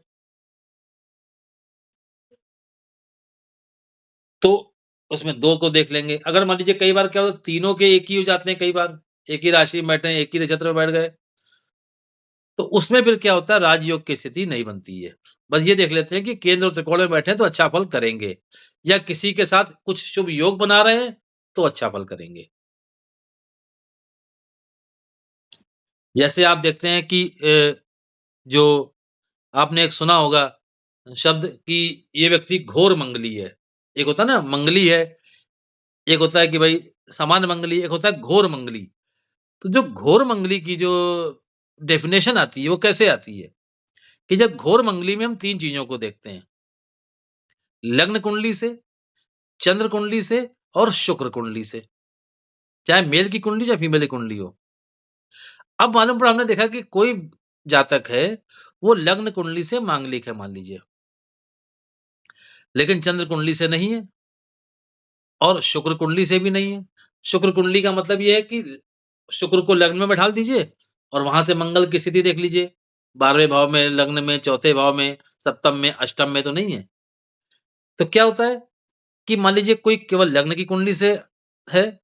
तो उसमें 2 को देख लेंगे। अगर मान लीजिए कई बार क्या होता है तीनों के एक ही हो जाते हैं कई बार, एक ही राशि में बैठे हैं, एक ही नक्षत्र में बैठ गए, तो उसमें फिर क्या होता है राजयोग की स्थिति नहीं बनती है। बस ये देख लेते हैं कि केंद्र और त्रिकोण में बैठे हैं तो अच्छा फल करेंगे या किसी के साथ कुछ शुभ योग बना रहे हैं तो अच्छा फल करेंगे। जैसे आप देखते हैं कि जो आपने एक सुना होगा शब्द कि ये व्यक्ति घोर मंगली है। एक होता है ना मंगली है, एक होता है कि भाई सामान्य मंगली, एक होता है घोर मंगली। तो जो घोर मंगली की जो डेफिनेशन आती है वो कैसे आती है कि जब घोर मंगली में हम 3 चीज़ों को देखते हैं, लग्न कुंडली से, चंद्र कुंडली से और शुक्र कुंडली से। चाहे मेल की कुंडली चाहे फीमेल की कुंडली हो। अब मालूम पड़ा हमने देखा कि कोई जातक है, वो लग्न कुंडली से मांगलिक है मान लीजिए, लेकिन चंद्र कुंडली से नहीं है और शुक्र कुंडली से भी नहीं है। शुक्र कुंडली का मतलब ये है कि शुक्र को लग्न में बैठा दीजिए और वहाँ से मंगल की स्थिति देख लीजिए। 12वें भाव में, लग्न में, चौथे भाव में, सप्तम में, अष्टम में तो नहीं है। तो क्या होता है कि मान लीजिए कोई केवल लग्न की कुंडली से है,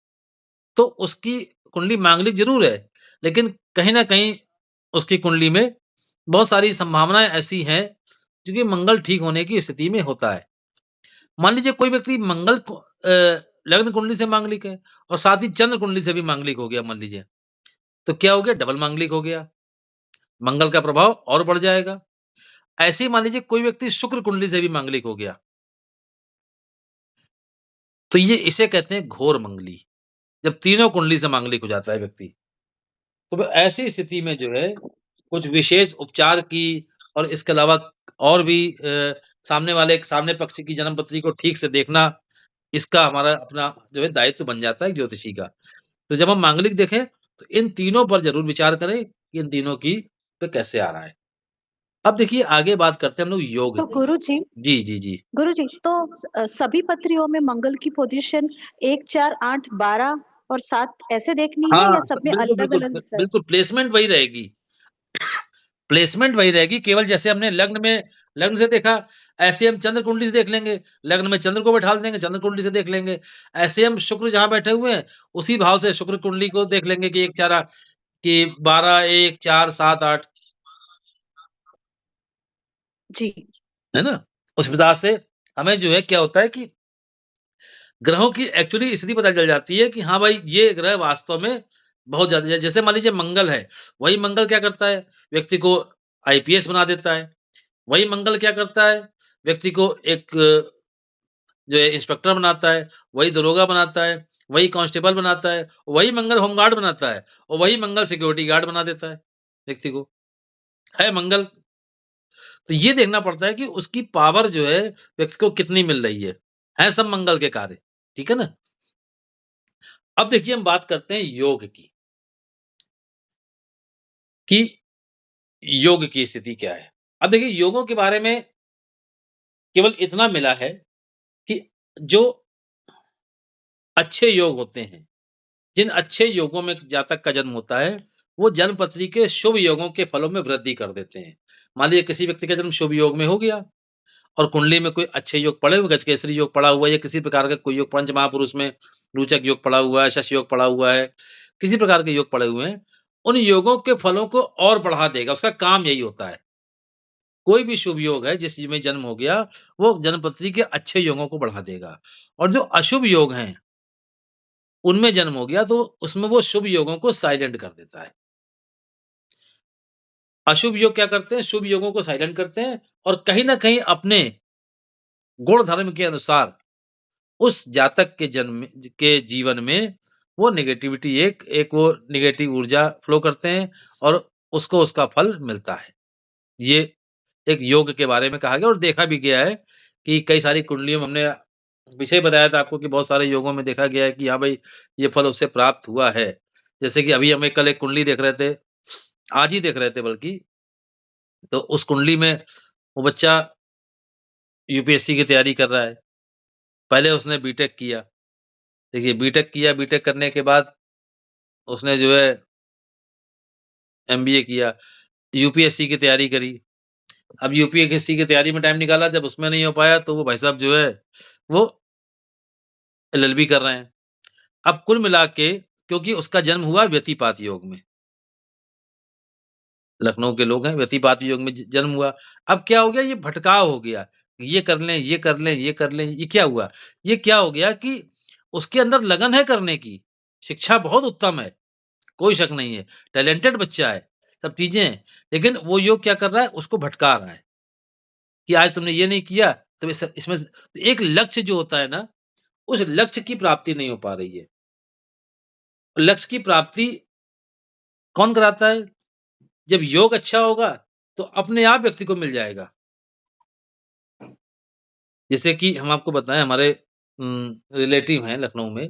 तो उसकी कुंडली मांगलिक ज़रूर है, लेकिन कहीं न कहीं उसकी कुंडली में बहुत सारी संभावनाएँ ऐसी हैं, जो कि मंगल ठीक होने की स्थिति में होता है। मान लीजिए कोई व्यक्ति मंगल को लग्न कुंडली से मांगलिक है और साथ ही चंद्र कुंडली से भी मांगलिक हो गया मान लीजिए, तो क्या हो गया? डबल मांगलिक हो गया। मंगल का प्रभाव और बढ़ जाएगा। ऐसे ही मान लीजिए कोई व्यक्ति शुक्र कुंडली से भी मांगलिक हो गया, तो ये इसे कहते हैं घोर मंगली, जब तीनों कुंडली से मांगलिक हो जाता है व्यक्ति। तो फिर ऐसी स्थिति में जो है, कुछ विशेष उपचार की और इसके अलावा और भी सामने पक्ष की जन्म पत्री को ठीक से देखना, इसका हमारा अपना जो है दायित्व बन जाता है ज्योतिषी का। तो जब हम मांगलिक देखें, तो इन तीनों पर ज़रूर विचार करें कि इन तीनों की पे कैसे आ रहा है। अब देखिए आगे बात करते हैं हम लोग योग तो की। गुरुजी जी। गुरुजी तो सभी पत्रियों में मंगल की पोजीशन 1, 4, 8, 12 और 7 ऐसे देखनी है हाँ, या सब में अलग-अलग सर? बिल्कुल प्लेसमेंट वही रहेगी। प्लेसमेंट वही रहेगी, केवल जैसे हमने लग्न से देखा, ऐसे हम चंद्र कुंडली से देख लेंगे। लग्न में चंद्र को बैठा देंगे, चंद्र कुंडली से देख लेंगे। ऐसे हम शुक्र जहाँ बैठे हुए हैं, उसी भाव से शुक्र कुंडली को देख लेंगे कि 1 4 8 कि 12 1 4 7 8 जी। है ना? उस हिसाब से हमें जो है क्या होता है कि ग्रहों की एक्चुअली स्थिति पता चल जाती है कि हाँ भाई, ये ग्रह वास्तव में बहुत ज़्यादा जैसे मान लीजिए मंगल है, वही मंगल क्या करता है? व्यक्ति को आईपीएस बना देता है। वही मंगल क्या करता है? व्यक्ति को एक जो है इंस्पेक्टर बनाता है, वही दरोगा बनाता है, वही कांस्टेबल बनाता है, वही मंगल होमगार्ड बनाता है और वही मंगल सिक्योरिटी गार्ड बना देता है व्यक्ति को। है मंगल, तो ये देखना पड़ता है कि उसकी पावर जो है व्यक्ति को कितनी मिल रही है। हैं सब मंगल के कार्य, ठीक है ना? अब देखिए हम बात करते हैं योग की, कि योग की स्थिति क्या है? अब देखिए योगों के बारे में केवल इतना मिला है कि जो अच्छे योग होते हैं, जिन अच्छे योगों में जातक का जन्म होता है, वो जन्म पत्री के शुभ योगों के फलों में वृद्धि कर देते हैं। मान लीजिए किसी व्यक्ति का जन्म शुभ योग में हो गया और कुंडली में कोई अच्छे योग पड़े हुए, गजकेसरी योग पड़ा हुआ है या किसी प्रकार का कोई योग, पंच महापुरुष में रोचक योग पड़ा हुआ है, शश योग पड़ा हुआ है, किसी प्रकार के योग पड़े हुए हैं, उन योगों के फलों को और बढ़ा देगा, उसका काम यही होता है। कोई भी शुभ योग है, जिस में जन्म हो गया, वो जन्म पत्री के अच्छे योगों को बढ़ा देगा और जो अशुभ योग हैं, उनमें जन्म हो गया तो उसमें वो शुभ योगों को साइलेंट कर देता है। अशुभ योग क्या करते हैं? शुभ योगों को साइलेंट करते हैं और कहीं न कहीं अपने गुण धर्म के अनुसार उस जातक के के जीवन में वो नेगेटिविटी एक वो नेगेटिव ऊर्जा फ्लो करते हैं और उसको उसका फल मिलता है। ये एक योग के बारे में कहा गया और देखा भी गया है कि कई सारी कुंडलियों में हमने पीछे ही बताया था आपको कि बहुत सारे योगों में देखा गया है कि हाँ भाई, ये फल उससे प्राप्त हुआ है। जैसे कि अभी हम कल एक कुंडली देख रहे थे, आज ही देख रहे थे बल्कि, तो उस कुंडली में वो बच्चा यूपीएससी की तैयारी कर रहा है। पहले उसने बीटेक किया। देखिए बीटेक किया, बीटेक करने के बाद उसने जो है एमबीए किया, यूपीएससी की तैयारी करी। अब यूपीएससी की तैयारी में टाइम निकाला, जब उसमें नहीं हो पाया तो वो भाई साहब जो है वो एलएलबी कर रहे हैं। अब कुल मिला के क्योंकि उसका जन्म हुआ व्यतिपात योग में, लखनऊ के लोग हैं, व्यतिपात योग में ज जन्म हुआ। अब क्या हो गया, ये भटकाव हो गया। ये कर लें, ये कर लें, ये कर लें, ये क्या हुआ? ये क्या हो गया कि उसके अंदर लगन है करने की, शिक्षा बहुत उत्तम है, कोई शक नहीं है, टैलेंटेड बच्चा है, सब चीज़ें हैं, लेकिन वो योग क्या कर रहा है, उसको भटका रहा है, कि आज तुमने ये नहीं किया, तो इसमें से तो एक लक्ष्य जो होता है ना, उस लक्ष्य की प्राप्ति नहीं हो पा रही है। लक्ष्य की प्राप्ति कौन कराता है? जब योग अच्छा होगा, तो अपने आप व्यक्ति को मिल जाएगा। जैसे कि हम आपको बताएँ, हमारे रिलेटिव हैं लखनऊ में,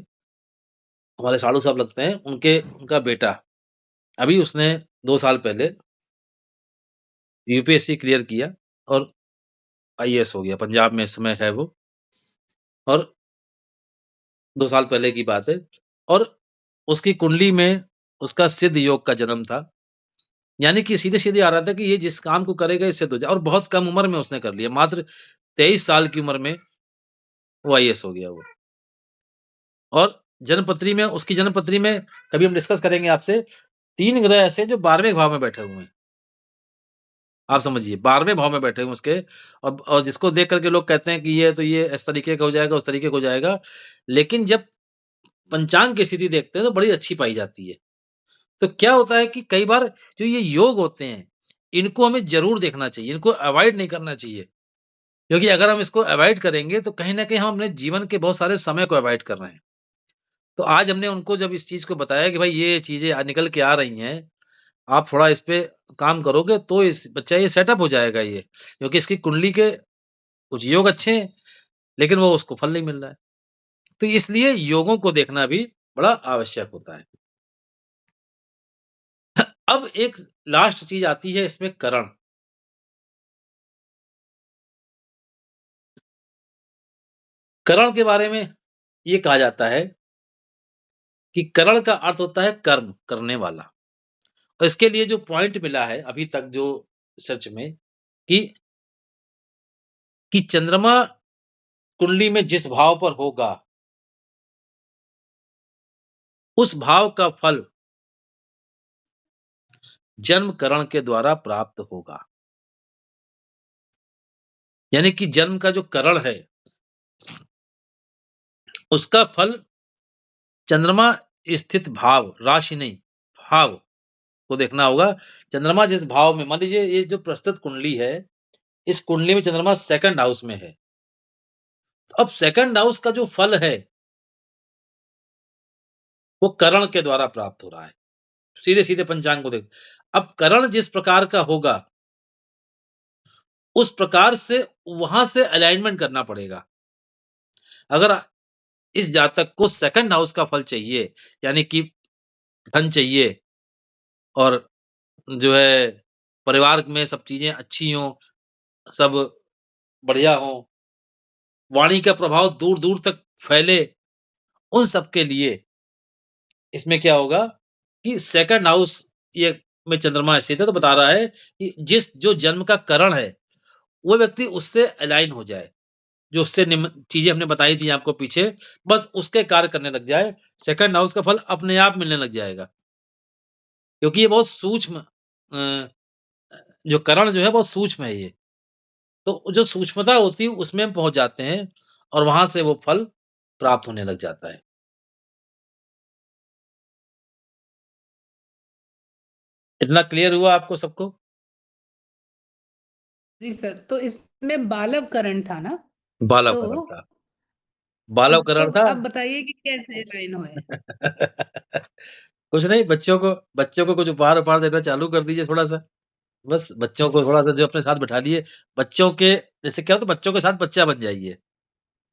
हमारे साधु साहब लगते हैं, उनका बेटा, अभी उसने 2 साल पहले यूपीएससी क्लियर किया और आईएएस हो गया, पंजाब में इस समय है वो, और 2 साल पहले की बात है और उसकी कुंडली में उसका सिद्ध योग का जन्म था। यानी कि सीधे-सीधे आ रहा था कि ये जिस काम को करेगा ये सिद्ध हो जाए, और बहुत कम उम्र में उसने कर लिया, मात्र 23 साल की उम्र में वो आईएएस हो गया वो। और जन्मपत्री में, उसकी जन्मपत्री में कभी हम डिस्कस करेंगे आपसे, 3 ग्रह ऐसे हैं जो 12वें भाव में बैठे हुए हैं। आप समझिए 12वें भाव में बैठे हुए उसके, और जिसको देख करके लोग कहते हैं कि ये तो ये इस तरीके का हो जाएगा, उस तरीके का हो जाएगा। लेकिन जब पंचांग की स्थिति देखते हैं तो बड़ी अच्छी पाई जाती है। तो क्या होता है कि कई बार जो ये योग होते हैं, इनको हमें ज़रूर देखना चाहिए, इनको अवॉइड नहीं करना चाहिए। क्योंकि अगर हम इसको अवॉइड करेंगे तो कहीं न कहीं हम अपने जीवन के बहुत सारे समय को अवॉइड कर रहे हैं। तो आज हमने उनको जब इस चीज़ को बताया कि भाई ये चीज़ें निकल के आ रही हैं, आप थोड़ा इस पे काम करोगे तो इस बच्चा ये सेटअप हो जाएगा ये। क्योंकि इसकी कुंडली के कुछ योग अच्छे हैं, लेकिन वो उसको फल नहीं मिल रहा है। तो इसलिए योगों को देखना भी बड़ा आवश्यक होता है। अब एक लास्ट चीज़ आती है इसमें करण। करण के बारे में ये कहा जाता है कि करण का अर्थ होता है कर्म करने वाला। और इसके लिए जो पॉइंट मिला है अभी तक जो रिसर्च में कि चंद्रमा कुंडली में जिस भाव पर होगा, उस भाव का फल जन्म करण के द्वारा प्राप्त होगा। यानी कि जन्म का जो करण है, उसका फल चंद्रमा स्थित भाव, राशि नहीं, भाव को देखना होगा। चंद्रमा जिस भाव में, मान लीजिए ये जो प्रस्तुत कुंडली है, इस कुंडली में चंद्रमा 2nd हाउस में है। तो अब 2nd हाउस का जो फल है, वो करण के द्वारा प्राप्त हो रहा है। सीधे-सीधे पंचांग को देख, अब करण जिस प्रकार का होगा, उस प्रकार से वहां से अलाइनमेंट करना पड़ेगा। अगर इस जातक को 2nd हाउस का फल चाहिए, यानी कि धन चाहिए और जो है परिवार में सब चीजें अच्छी हों, सब बढ़िया हों, वाणी का प्रभाव दूर-दूर तक फैले, उन सब के लिए इसमें क्या होगा कि 2nd हाउस ये में चंद्रमा स्थित है, तो बता रहा है कि जो जन्म का करण है, वो व्यक्ति उससे अलाइन हो जाए। जो उससे निम्न चीज़ें हमने बताई थी आपको पीछे, बस उसके कार्य करने लग जाए, 2nd हाउस का फल अपने आप मिलने लग जाएगा। क्योंकि ये बहुत सूक्ष्म जो करण जो है बहुत सूक्ष्म है ये। तो जो सूक्ष्मता होती है उसमें हम पहुँच जाते हैं और वहाँ से वो फल प्राप्त होने लग जाता है। इतना क्लियर हुआ आपको सबको? जी सर, तो इसमें बालव करण था ना? बालव तो करण था। बालव करण था। आप बताइए कि कैसे लाइन हुए? कुछ नहीं, बच्चों को कुछ उपहार देना चालू कर दीजिए थोड़ा-सा। बस बच्चों को थोड़ा-सा जो अपने साथ बिठा लिए, बच्चों के जैसे क्या होता है, बच्चों के साथ बच्चा बन जाइए।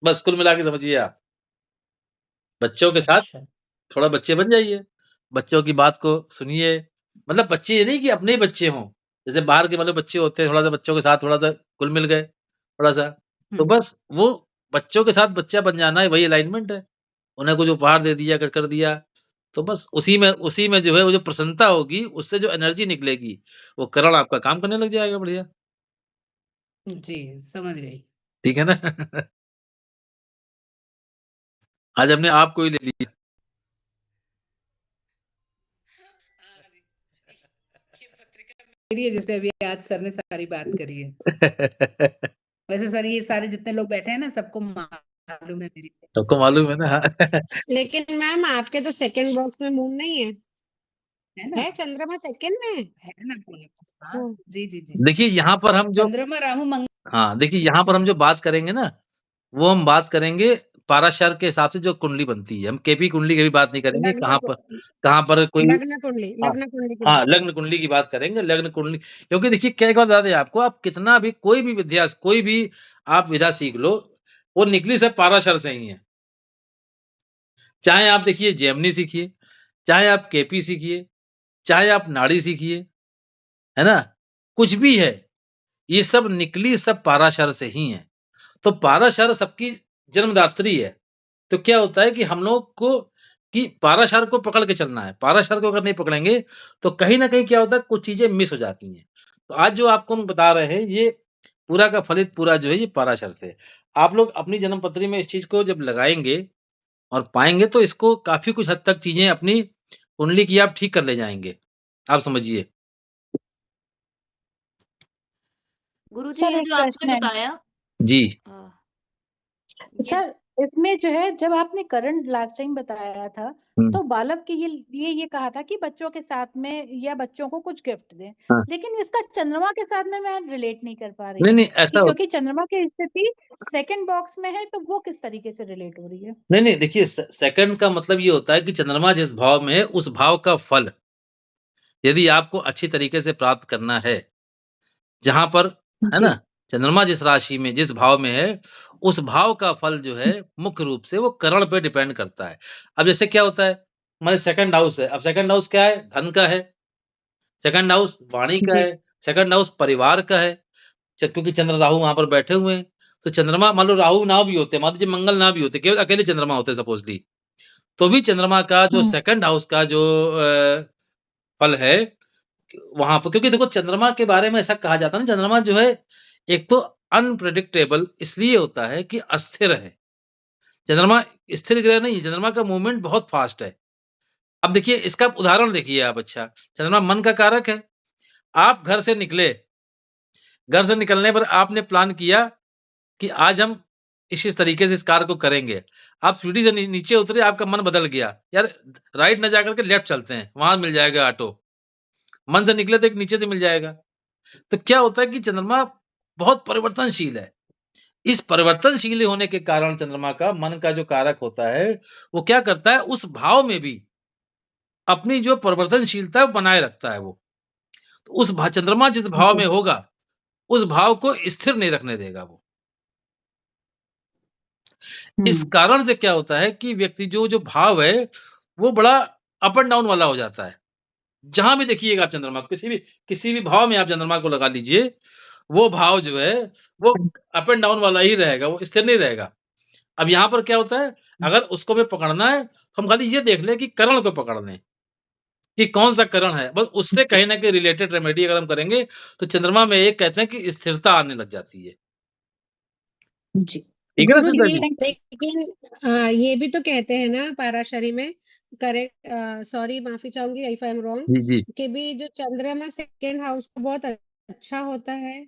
बस कुल मिला के समझिए आप। बच्चों के साथ अच्छा। थोड़ा बच्चे बन जाइए। बच्चों की बात को सुनिए। मतलब बच्चे ये नहीं कि अपने ही बच्चे हों। जैसे बाहर के मतलब बच्चे होते हैं, थोड़ा-सा बच्चों के साथ थोड़ा-सा घुल-मिल गए, थोड़ा-सा। तो बस वो बच्चों के साथ बच्चा बन जाना है, वही अलाइनमेंट है। उन्हें कुछ उपहार दे दिया, कुछ कर दिया, तो बस उसी में जो है वो जो प्रसन्नता होगी, उससे जो एनर्जी निकलेगी, वो करण आपका काम करने लग जाएगा बढ़िया। जी, समझ गई। ठीक है ना? आज हमने आपको ही ले लिया। ये पत्रिका मेरी है जिसपे अभी आज सर ने सारी बात करी है। वैसे सर ये सारे जितने लोग बैठे हैं ना, सबको मालूम है मेरी। सबको मालूम है ना? हाँ। लेकिन मैम आपके तो 2nd बॉक्स में मून नहीं है। है ना? है चंद्रमा 2nd में? है ना? हाँ, ओह! जी, जी, जी। देखिए यहाँ पर हम जो चंद्रमा, राहु, हाँ, देखिए यहाँ पर हम जो बात करेंगे ना, वो हम बात करेंगे पाराशर के हिसाब से जो कुंडली बनती है। हम केपी कुंडली की भी बात नहीं करेंगे, लग्न कहाँ पर कोई हाँ, लग्न कुंडली की हाँ, बात लग्न करें। कुंडली की बात करेंगे, लग्न कुंडली। क्योंकि देखिए क्या एक बात बता दें आपको, आप कितना भी कोई भी आप विधा सीख लो, वो निकली सब पाराशर से ही है। चाहे आप देखिए जेमिनी सीखिए, चाहे आप केपी सीखिए, चाहे आप नाड़ी सीखिए, है ना? कुछ भी है, ये सब निकली सब पाराशर से ही है। तो पाराशर सबकी जन्मदात्री है। तो क्या होता है कि हम लोग को कि पाराशर को पकड़ के चलना है। पाराशर को अगर नहीं पकड़ेंगे, तो कहीं न कहीं क्या होता है, कुछ चीज़ें मिस हो जाती हैं। तो आज जो आपको हम बता रहे हैं, ये पूरा का फलित पूरा जो है, ये पाराशर से है। आप लोग अपनी जन्मपत्री में इस चीज़ को जब लगाएँगे और पाएँगे, तो इसको काफ़ी कुछ हद तक चीज़ें अपनी कुंडली की आप ठीक कर ले जाएँगे। आप समझिए। गुरुजी सर ये एक जो आपने प्रश्न है। बताया जी। ये सर इसमें जो है जब आपने करंट लास्ट टाइम बताया था हुँ, तो बालक के ये कहा था कि बच्चों के साथ में या बच्चों को कुछ गिफ्ट दें, हाँ। लेकिन इसका चंद्रमा के साथ में मैं रिलेट नहीं कर पा रही नहीं, हूँ नहीं कि ऐसा हो क्योंकि चंद्रमा की स्थिति सेकंड बॉक्स में है तो वो किस तरीके से रिलेट हो रही है? नहीं, नहीं देखिए सेकंड का मतलब ये होता है कि चंद्रमा जिस भाव में है, उस भाव का फल यदि आपको अच्छी तरीके से प्राप्त करना है, जहाँ पर है जी। ना, चंद्रमा जिस राशि में, जिस भाव में है, उस भाव का फल जो है मुख्य रूप से वो करण पे डिपेंड करता है। अब जैसे क्या होता है, हमारे सेकंड हाउस है, अब सेकंड हाउस क्या है? धन का है, सेकंड हाउस वाणी का जी। है, सेकंड हाउस परिवार का है। क्योंकि चंद्र राहु वहाँ पर बैठे हुए हैं, तो चंद्रमा मान लो राहु ना भी होते, मान लीजिए मंगल ना भी होते, केवल अकेले चंद्रमा होते सपोज़ली, तो भी चंद्रमा का जो सेकंड हाउस का जो फल है, वहाँ पर क्योंकि देखो चंद्रमा के बारे में ऐसा कहा जाता है ना, चंद्रमा जो है एक तो अनप्रेडिक्टेबल इसलिए होता है कि अस्थिर है। चंद्रमा स्थिर ग्रह नहीं है, चंद्रमा का मूवमेंट बहुत फास्ट है। अब देखिए इसका उदाहरण देखिए आप अच्छा, चंद्रमा मन का कारक है। आप घर से निकले, घर से निकलने पर आपने प्लान किया कि आज हम इस तरीके से इस कार्य को करेंगे। आप सीढ़ी से नीचे उतरे, आपका मन बदल गया, यार राइट ना जाकर के लेफ्ट चलते हैं, वहाँ मिल जाएगा ऑटो। मन से निकले तो एक नीचे से मिल जाएगा। तो क्या होता है कि चंद्रमा बहुत परिवर्तनशील है। इस परिवर्तनशील होने के कारण चंद्रमा का मन का जो कारक होता है, वो क्या करता है उस भाव में भी अपनी जो परिवर्तनशीलता है वो बनाए रखता है वो। तो उस चंद्रमा जिस भाव जी। में होगा, उस भाव को स्थिर नहीं रखने देगा वो। इस कारण से क्या होता है कि व्यक्ति जो भाव है, वो बड़ा अप एंड डाउन वाला हो जाता है। जहाँ भी देखिएगा आप चंद्रमा को, किसी भी भाव में आप चंद्रमा को लगा लीजिए, वो भाव जो है, वो अप एंड डाउन वाला ही रहेगा, वो स्थिर नहीं रहेगा। अब यहाँ पर क्या होता है, अगर उसको हमें पकड़ना है, तो हम खाली ये देख लें कि करण को पकड़ लें, कि कौन-सा करण है। बस उससे कहीं न कहीं रिलेटेड रेमेडी अगर हम करेंगे, तो चंद्रमा में एक कहते हैं कि स्थिरता आने लग जाती है। जी। ठीक है ना गुरुजी सुनीता जी? लेकिन ये भी तो कहते हैं ना पाराशरी में, करेक्ट, सॉरी माफी चाहूंगी इफ आई एम रॉन्ग, जी, जी। कि भी जो चंद्रमा सेकंड हाउस का बहुत अच्छा होता है।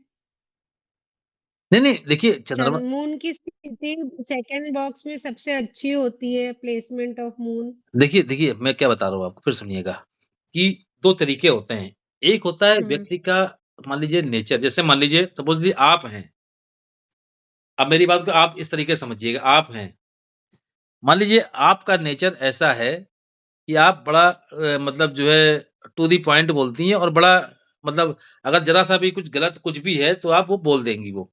नहीं, नहीं देखिए चंद्रमा मून की स्थिति सेकंड बॉक्स में सबसे अच्छी होती है, प्लेसमेंट ऑफ मून। देखिए मैं क्या बता रहा हूँ आपको फिर सुनिएगा, कि 2 तरीके होते हैं। एक होता है व्यक्ति का मान लीजिए नेचर, जैसे मान लीजिए सपोज़ली आप हैं। अब मेरी बात को आप इस तरीके से समझिएगा, आप हैं। मान लीजिए आपका नेचर ऐसा है कि आप बड़ा मतलब जो है टू द पॉइंट बोलती हैं और बड़ा मतलब अगर ज़रा-सा भी कुछ गलत कुछ भी है तो आप वो बोल देंगी वो।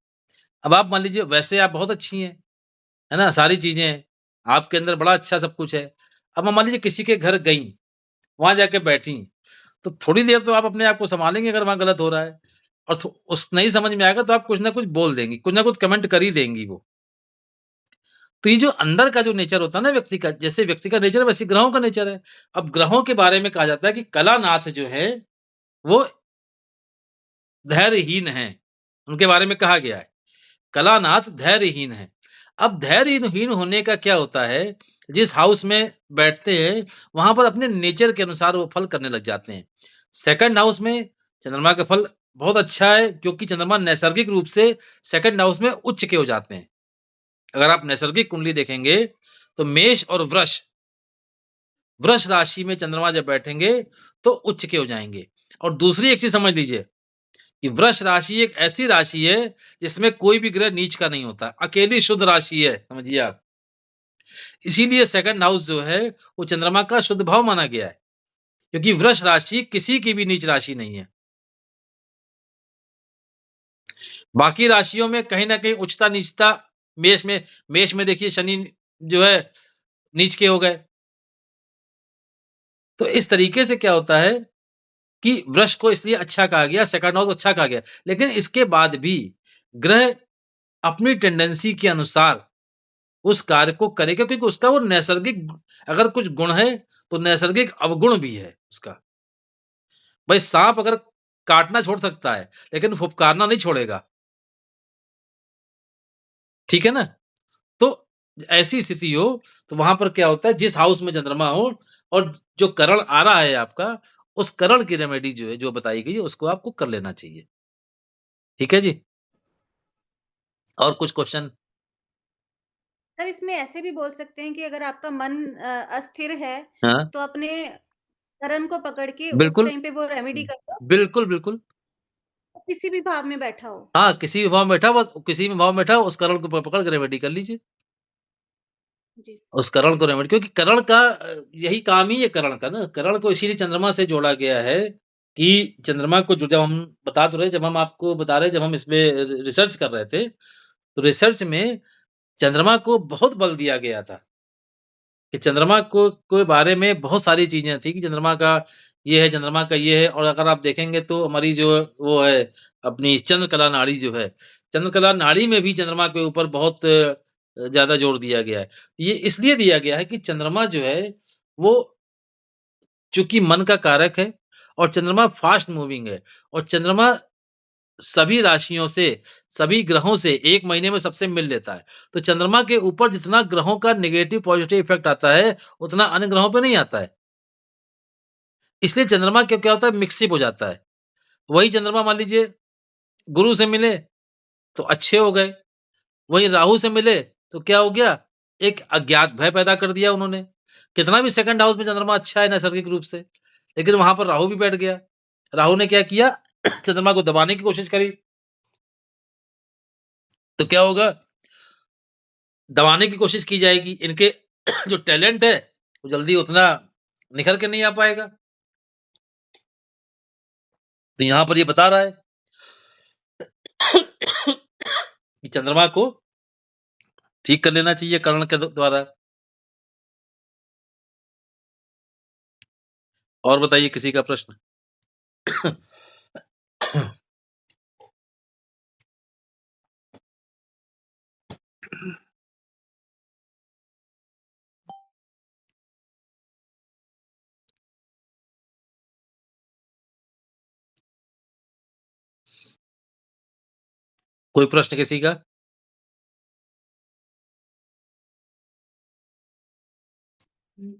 अब आप मान लीजिए वैसे आप बहुत अच्छी हैं, है ना? सारी चीज़ें हैं, आपके अंदर बड़ा अच्छा सब कुछ है। अब मान लीजिए किसी के घर गईं, वहाँ जाके बैठी, तो थोड़ी देर तो आप अपने आप को सँभालेंगी अगर वहाँ गलत हो रहा है और थो उस नहीं समझ में आएगा तो आप कुछ ना कुछ बोल देंगी, कुछ ना कुछ कमेंट कर ही देंगी वो। तो ये जो अंदर का जो नेचर होता है ना व्यक्ति का, जैसे व्यक्ति का नेचर है वैसे ग्रहों का नेचर है। अब ग्रहों के बारे में कहा जाता है कि कलानाथ जो है, वो धैर्यहीन हैं, उनके बारे में कहा गया है। कलानाथ धैर्यहीन हैं। अब धैर्यहीन होने का क्या होता है, जिस हाउस में बैठते हैं, वहाँ पर अपने नेचर के अनुसार वो फल करने लग जाते हैं। सेकंड हाउस में चंद्रमा का फल बहुत अच्छा है क्योंकि चंद्रमा नैसर्गिक रूप से सेकंड हाउस में उच्च के हो जाते हैं। अगर आप नैसर्गिक कुंडली देखेंगे, तो मेष और वृष राशि में चंद्रमा जब बैठेंगे, तो उच्च के हो जाएँगे। और दूसरी एक चीज़ समझ लीजिए कि वृष राशि एक ऐसी राशि है, जिसमें कोई भी ग्रह नीच का नहीं होता, अकेली शुद्ध राशि है, समझिए आप। इसीलिए सेकंड हाउस जो है, वो चंद्रमा का शुद्ध भाव माना गया है, क्योंकि वृष राशि किसी की भी नीच राशि नहीं है। बाकी राशियों में कहीं न कहीं उच्चता-नीचता मेष में देखिए शनि जो है, नीच के हो गए। तो इस तरीके से क्या होता है कि वृष को इसलिए अच्छा कहा गया, सेकंड हाउस अच्छा कहा गया। लेकिन इसके बाद भी ग्रह अपनी टेंडेंसी के अनुसार उस कार्य को करेगा क्योंकि उसका वो नैसर्गिक अगर कुछ गुण है, तो नैसर्गिक अवगुण भी है उसका। भाई साँप अगर काटना छोड़ सकता है, लेकिन फुफकारना नहीं छोड़ेगा। ठीक है ना? तो ऐसी स्थिति हो, तो वहाँ पर क्या होता है जिस हाउस में चंद्रमा हो और जो करण आ रहा है आपका, उस करण की रेमेडी जो है, जो बताई गई है, उसको आपको कर लेना चाहिए। ठीक है जी? और कुछ क्वेश्चन? सर इसमें ऐसे भी बोल सकते हैं कि अगर आपका मन अस्थिर है, हाँ, तो अपने करण को पकड़ के उस बिल्कुल। टाइम पे वो रेमेडी कर लो, बिल्कुल, बिल्कुल। किसी भी भाव में बैठा हो। हाँ, किसी भी भाव में बैठा हो, बस किसी भी भाव में बैठा हो, उस करण को पकड़ के रेमेडी कर लीजिए। जी सर। उस करण को रेमेडी, क्योंकि करण का यही काम ही है करण का ना। करण को इसीलिए चंद्रमा से जोड़ा गया है कि चंद्रमा को जो, जब हम बता तो रहे, जब हम आपको बता रहे, जब हम इसमें रिसर्च कर रहे थे, तो रिसर्च में चंद्रमा को बहुत बल दिया गया था कि चंद्रमा को बारे में बहुत सारी चीजें थी कि चंद्रमा का ये है, चंद्रमा का ये है। और अगर आप देखेंगे तो हमारी जो वो है अपनी चंद्रकला नाड़ी जो है, चंद्रकला नाड़ी में भी चंद्रमा के ऊपर बहुत ज्यादा जोर दिया गया है। ये इसलिए दिया गया है कि चंद्रमा जो है वो चूंकि मन का कारक है, और चंद्रमा फास्ट मूविंग है, और चंद्रमा सभी राशियों से, सभी ग्रहों से 1 महीने में सबसे मिल लेता है। तो चंद्रमा के ऊपर जितना ग्रहों का नेगेटिव पॉजिटिव इफेक्ट आता है, उतना अन्य ग्रहों पे नहीं आता है। इसलिए चंद्रमा क्या होता है, मिक्सिप हो जाता है। वही चंद्रमा मान लीजिए गुरु से मिले तो अच्छे हो गए, वहीं राहु से मिले तो क्या हो गया, एक अज्ञात भय पैदा कर दिया उन्होंने। कितना भी सेकंड हाउस में चंद्रमा अच्छा है नैसर्गिक रूप से, लेकिन वहां पर राहु भी बैठ गया। राहु ने क्या किया, चंद्रमा को दबाने की कोशिश करी, तो क्या होगा, दबाने की कोशिश की जाएगी, इनके जो टैलेंट है वो जल्दी उतना निखर के नहीं आ पाएगा। तो यहां पर ये बता रहा है कि चंद्रमा को ठीक कर लेना चाहिए करण के द्वारा। और बताइए किसी का प्रश्न? कोई प्रश्न किसी का?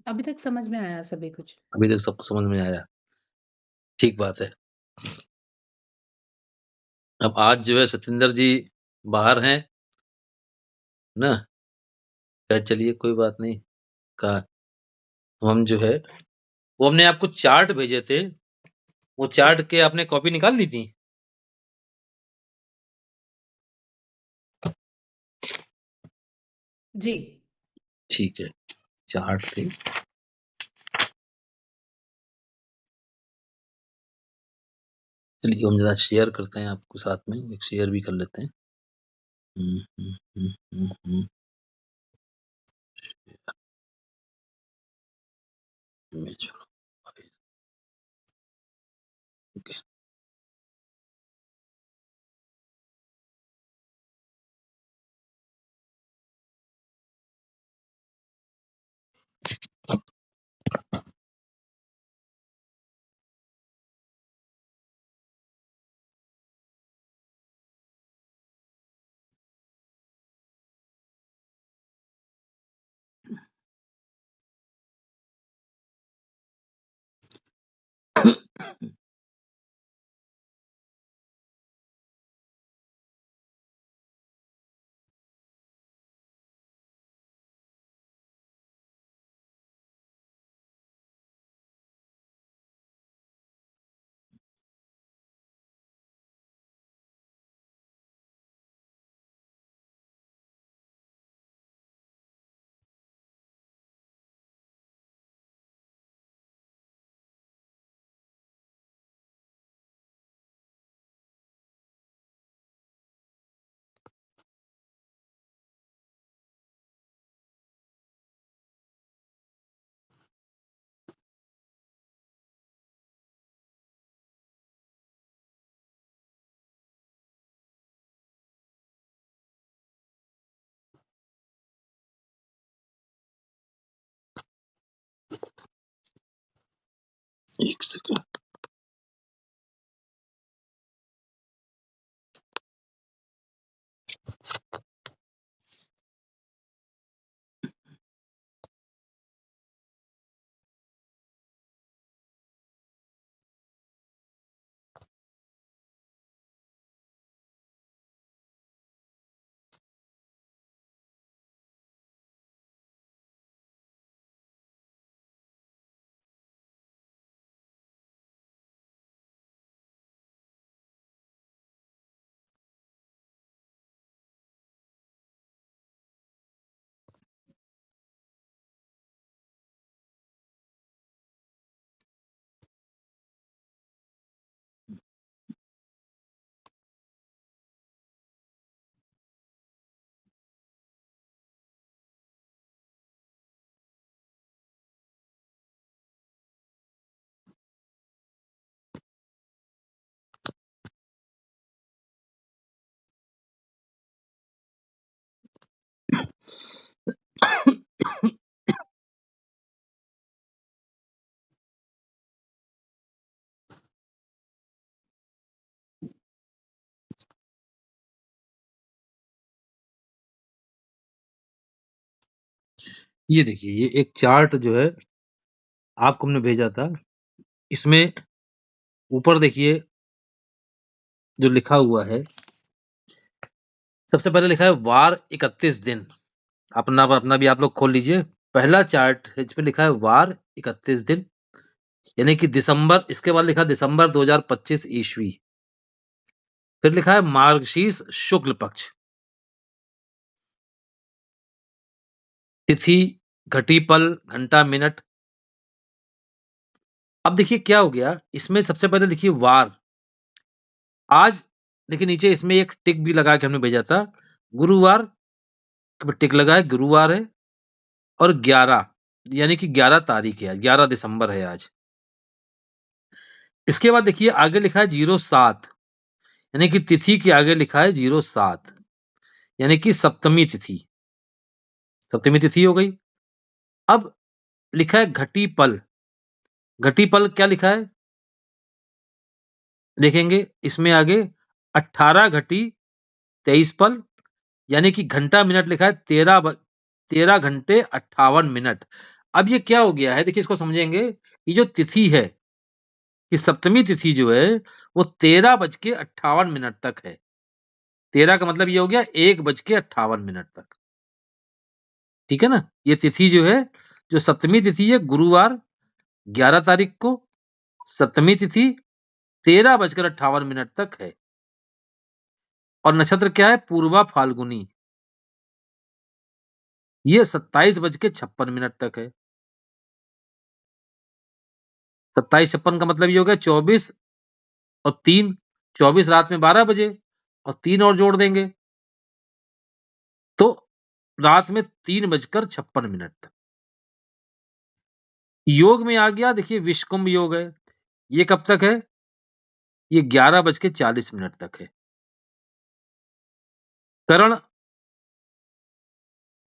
अभी तक समझ में आया सभी कुछ। अभी तक सबको समझ में आया, ठीक बात है। अब आज जो है सत्येंद्र जी बाहर हैं ना, खैर चलिए कोई बात नहीं। का हम जो है वो हमने आपको चार्ट भेजे थे, वो चार्ट के आपने कॉपी निकाल ली थी? जी। ठीक है, चार्ट थे। चलिए हम जरा शेयर करते हैं आपको साथ में, एक शेयर भी कर लेते हैं। हम्म, हम्म, हम्म, हम्म, हम्म, image, ओके। एक सेकंड। ये देखिए, ये एक चार्ट जो है आपको हमने भेजा था। इसमें ऊपर देखिए जो लिखा हुआ है, सबसे पहले लिखा है वार 31 दिन। अपना भी आप लोग खोल लीजिए। पहला चार्ट है इसमें लिखा है वार 31 दिन, यानी कि दिसंबर। इसके बाद लिखा दिसंबर 2025 ईस्वी। फिर लिखा है मार्गशीर्ष शुक्ल पक्ष, तिथि, घटी, पल, घंटा, मिनट। अब देखिए क्या हो गया, इसमें सबसे पहले देखिए वार। आज देखिए नीचे इसमें एक टिक भी लगा के हमने भेजा था, गुरुवार टिक लगा है, गुरुवार है। और 11 यानी कि 11 तारीख है आज, 11 दिसंबर है आज। इसके बाद देखिए आगे लिखा है 07, यानी कि तिथि के आगे लिखा है 07, यानी कि सप्तमी तिथि। सप्तमी तिथि हो गई। अब लिखा है घटी पल। घटी पल क्या लिखा है देखेंगे इसमें आगे 18 घटी 23 पल, यानी कि घंटा मिनट लिखा है 13 घंटे 58 मिनट। अब ये क्या हो गया है देखिए, इसको समझेंगे। ये जो तिथि है, कि सप्तमी तिथि जो है वो 13:58 तक है। 13 का मतलब ये हो गया 1:58 तक। ठीक है ना। ये तिथि जो है, जो सप्तमी तिथि है, गुरुवार 11 तारीख को सप्तमी तिथि 13:58 तक है। और नक्षत्र क्या है, पूर्वा फाल्गुनी, ये 27:56 तक है। 27:56 का मतलब ये हो गया 24 और 3, 24 रात में 12 बजे और 3 और जोड़ देंगे तो रात में 3:56 तक। योग में आ गया देखिए, विषकुंभ योग है। ये कब तक है, ये 11:40 तक है। करण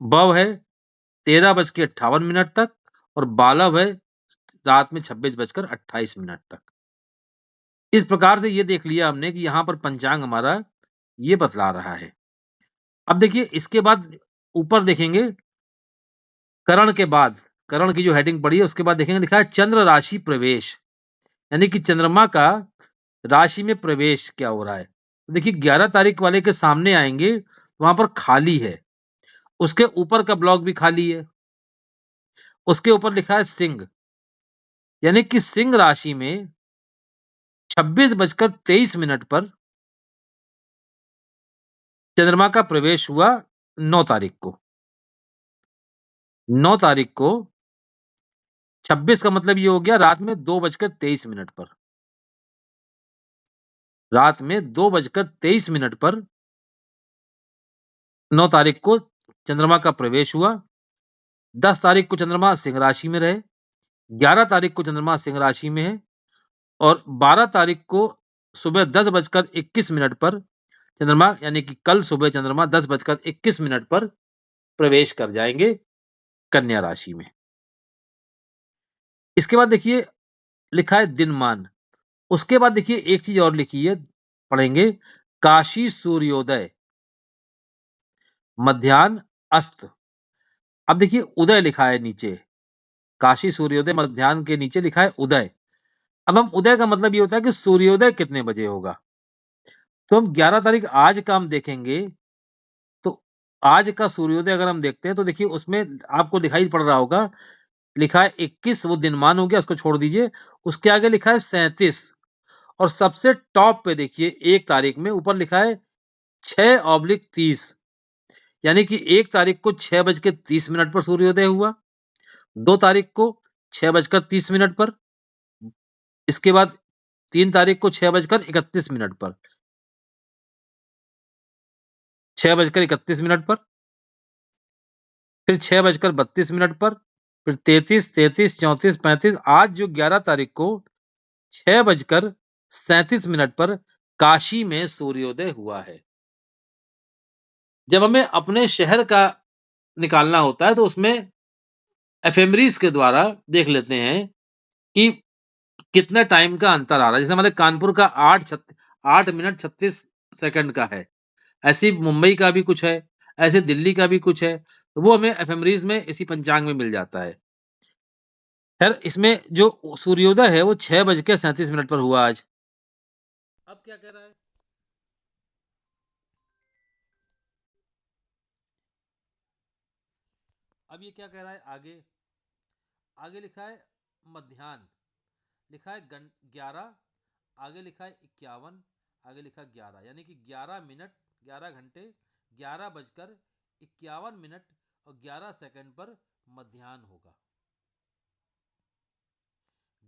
बव है 13:58 तक, और बालव है रात में 26:28 तक। इस प्रकार से ये देख लिया हमने कि यहां पर पंचांग हमारा ये बतला रहा है। अब देखिए इसके बाद ऊपर देखेंगे, करण के बाद, करण की जो हेडिंग पड़ी है उसके बाद देखेंगे लिखा है चंद्र राशि प्रवेश, यानी कि चंद्रमा का राशि में प्रवेश क्या हो रहा है। देखिए 11 तारीख वाले के सामने आएंगे, वहां पर खाली है। उसके ऊपर का ब्लॉक भी खाली है। उसके ऊपर लिखा है सिंह, यानी कि सिंह राशि में 26:23 पर चंद्रमा का प्रवेश हुआ 9 तारीख को। 9 तारीख को 26 का मतलब ये हो गया रात में 2:23 पर। रात में 2:23 पर 9 तारीख को चंद्रमा का प्रवेश हुआ। 10 तारीख को चंद्रमा सिंह राशि में रहे, 11 तारीख को चंद्रमा सिंह राशि में है, और 12 तारीख को सुबह 10:21 पर चंद्रमा, यानी कि कल सुबह चंद्रमा 10:21 पर प्रवेश कर जाएंगे कन्या राशि में। इसके बाद देखिए लिखा है दिनमान। उसके बाद देखिए एक चीज और लिखी है, पढ़ेंगे, काशी सूर्योदय, मध्याह्न अस्त। अब देखिए उदय लिखा है नीचे, काशी सूर्योदय, मध्याह्न के नीचे लिखा है उदय। अब हम उदय का मतलब ये होता है कि सूर्योदय कितने बजे होगा। तो हम 11 तारीख आज का हम देखेंगे, तो आज का सूर्योदय अगर हम देखते हैं तो देखिए उसमें आपको दिखाई पड़ रहा होगा, लिखा है 21, वो दिनमान हो गया, उसको छोड़ दीजिए। उसके आगे लिखा है 37, और सबसे टॉप पे देखिए 1 तारीख में ऊपर लिखा है 6/30, यानी कि 1 तारीख को 6:30 पर सूर्योदय हुआ, 2 तारीख को 6:30 पर, इसके बाद 3 तारीख को 6:31 पर, 6:31 पर, फिर 6:32 पर, फिर 33, 34, 35। आज जो 11 तारीख को 6:37 पर काशी में सूर्योदय हुआ है। जब हमें अपने शहर का निकालना होता है तो उसमें एफेमरीज के द्वारा देख लेते हैं कि कितना टाइम का अंतर आ रहा है। जैसे हमारे कानपुर का 8 मिनट 36 सेकंड का है, ऐसे ही मुंबई का भी कुछ है, ऐसे दिल्ली का भी कुछ है, तो वो हमें एफएमरीज में इसी पंचांग में मिल जाता है। खैर इसमें जो सूर्योदय है वो 6:37 पर हुआ आज। अब क्या कह रहा है? अब ये क्या कह रहा है आगे? आगे लिखा है मध्याह्न, लिखा है 11, आगे लिखा है 51, आगे लिखा 11, यानी कि 11 मिनट 11 घंटे 11:51 और 11 सेकंड पर मध्याह्न होगा।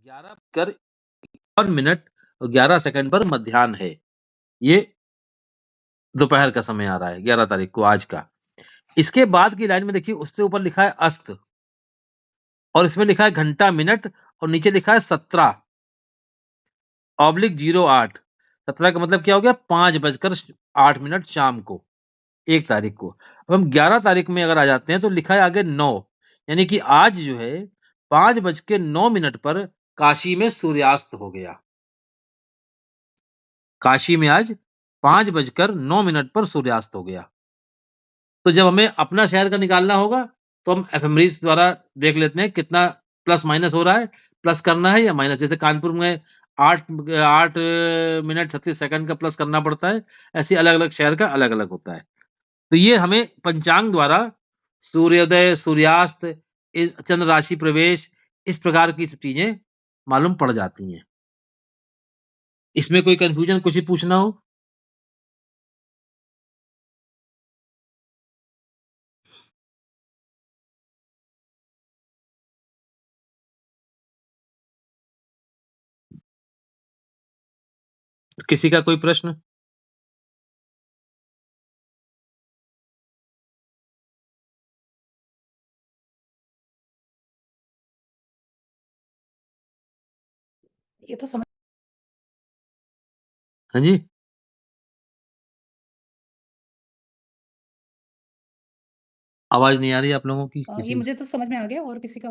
11:51 और 11 सेकंड पर मध्याह्न है। ये दोपहर का समय आ रहा है 11 तारीख को आज का। इसके बाद की लाइन में देखिए उससे ऊपर लिखा है अस्त और इसमें लिखा है घंटा मिनट और नीचे लिखा है 17/08। 17 का मतलब क्या हो गया? 5:08 शाम को 1 तारीख को। अब हम 11 तारीख में अगर आ जाते हैं तो लिखा है आगे 9, यानी कि आज जो है 5:09 पर काशी में सूर्यास्त हो गया। काशी में आज 5:09 पर सूर्यास्त हो गया। तो जब हमें अपना शहर का निकालना होगा तो हम एफएमरीज द्वारा देख लेते हैं कितना प्लस माइनस हो रहा है, प्लस करना है या माइनस। जैसे कानपुर में 8 मिनट 36 सेकंड का प्लस करना पड़ता है, ऐसे अलग अलग शहर का अलग अलग होता है। तो ये हमें पंचांग द्वारा सूर्योदय, सूर्यास्त, चंद्र राशि प्रवेश, इस प्रकार की सब चीजें मालूम पड़ जाती हैं। इसमें कोई कंफ्यूजन, कुछ ही पूछना हो? किसी का कोई प्रश्न? ये तो समझ हाँ जी, आवाज नहीं आ रही आप लोगों की ये किसी? मुझे तो समझ में आ गया और किसी का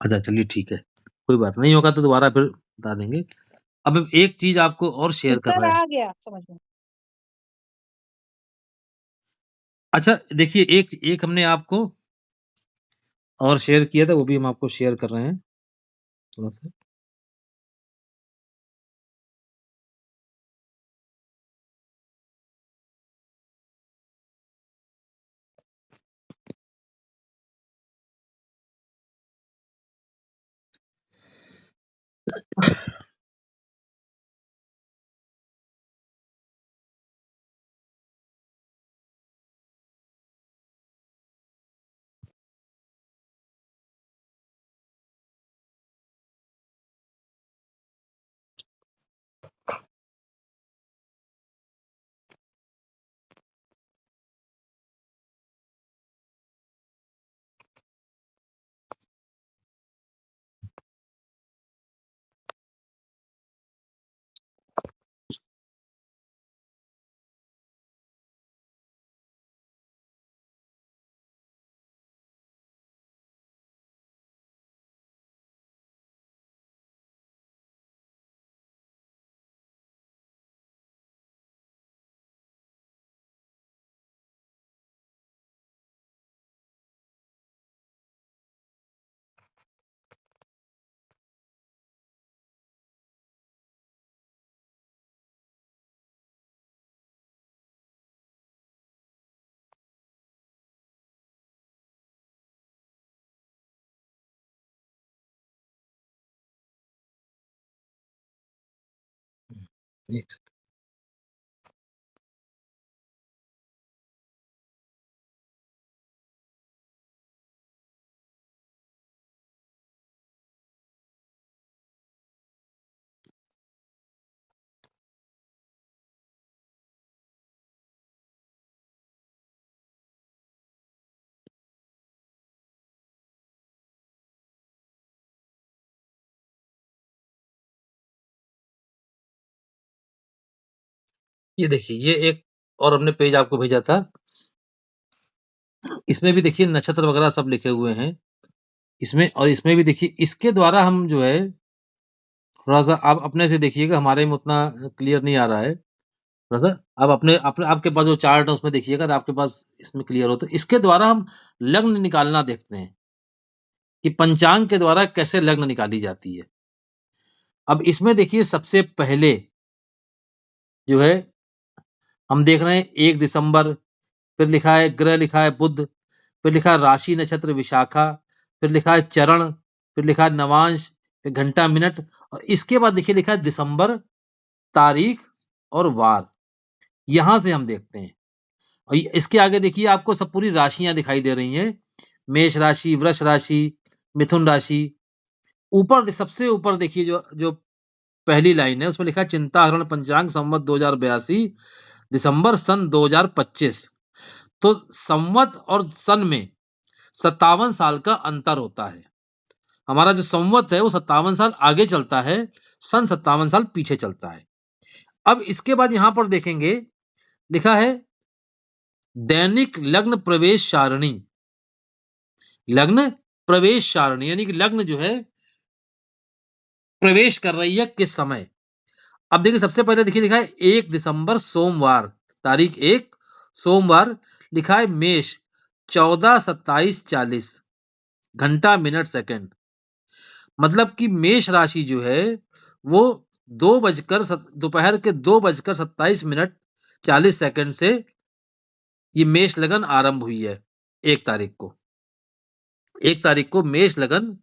अच्छा चलिए ठीक है, कोई बात नहीं होगा तो दोबारा फिर बता देंगे। अब एक चीज आपको और शेयर सर करना है। आ गया समझ में। अच्छा देखिए, एक एक हमने आपको और शेयर किया था, वो भी हम आपको शेयर कर रहे हैं थोड़ा सा। एक ये देखिए, ये एक और हमने पेज आपको भेजा था, इसमें भी देखिए नक्षत्र वगैरह सब लिखे हुए हैं इसमें, और इसमें भी देखिए इसके द्वारा हम जो है थोड़ा-सा आप अपने से देखिएगा, हमारे में उतना क्लियर नहीं आ रहा है। थोड़ा-सा आप अपने आपके पास जो चार्ट है उसमें देखिएगा, तो आपके पास इसमें क्लियर हो। तो इसके द्वारा हम लग्न निकालना देखते हैं कि पंचांग के द्वारा कैसे लग्न निकाली जाती है। अब इसमें देखिए सबसे पहले जो है हम देख रहे हैं 1 दिसंबर, फिर लिखा है ग्रह, लिखा है बुध, फिर लिखा है राशि नक्षत्र विशाखा, फिर लिखा है चरण, फिर लिखा है नवांश, फिर घंटा मिनट, और इसके बाद देखिए लिखा है दिसंबर, तारीख और वार। यहां से हम देखते हैं, और इसके आगे देखिए आपको सब पूरी राशियां दिखाई दे रही हैं। मेष राशि, वृष राशि, मिथुन राशि। ऊपर सबसे ऊपर देखिए जो जो पहली लाइन है उसमें लिखा है चिंताहरण पंचांग संवत 2082 दिसंबर सन 2025। तो संवत और सन में 57 साल का अंतर होता है। हमारा जो संवत है वो 57 साल आगे चलता है, सन 57 साल पीछे चलता है। अब इसके बाद यहां पर देखेंगे लिखा है दैनिक लग्न प्रवेश सारणी। लग्न प्रवेश सारणी यानी कि लग्न जो है प्रवेश कर रही है किस समय। अब देखिए सबसे पहले देखिए लिखा है 1 दिसंबर सोमवार, तारीख 1 सोमवार, लिखा है मेष 14:27:40 घंटा मिनट सेकंड। मतलब कि मेष राशि जो है वो दोपहर के 2:27:40 से ये मेष लगन आरंभ हुई है। 1 तारीख को मेष लगन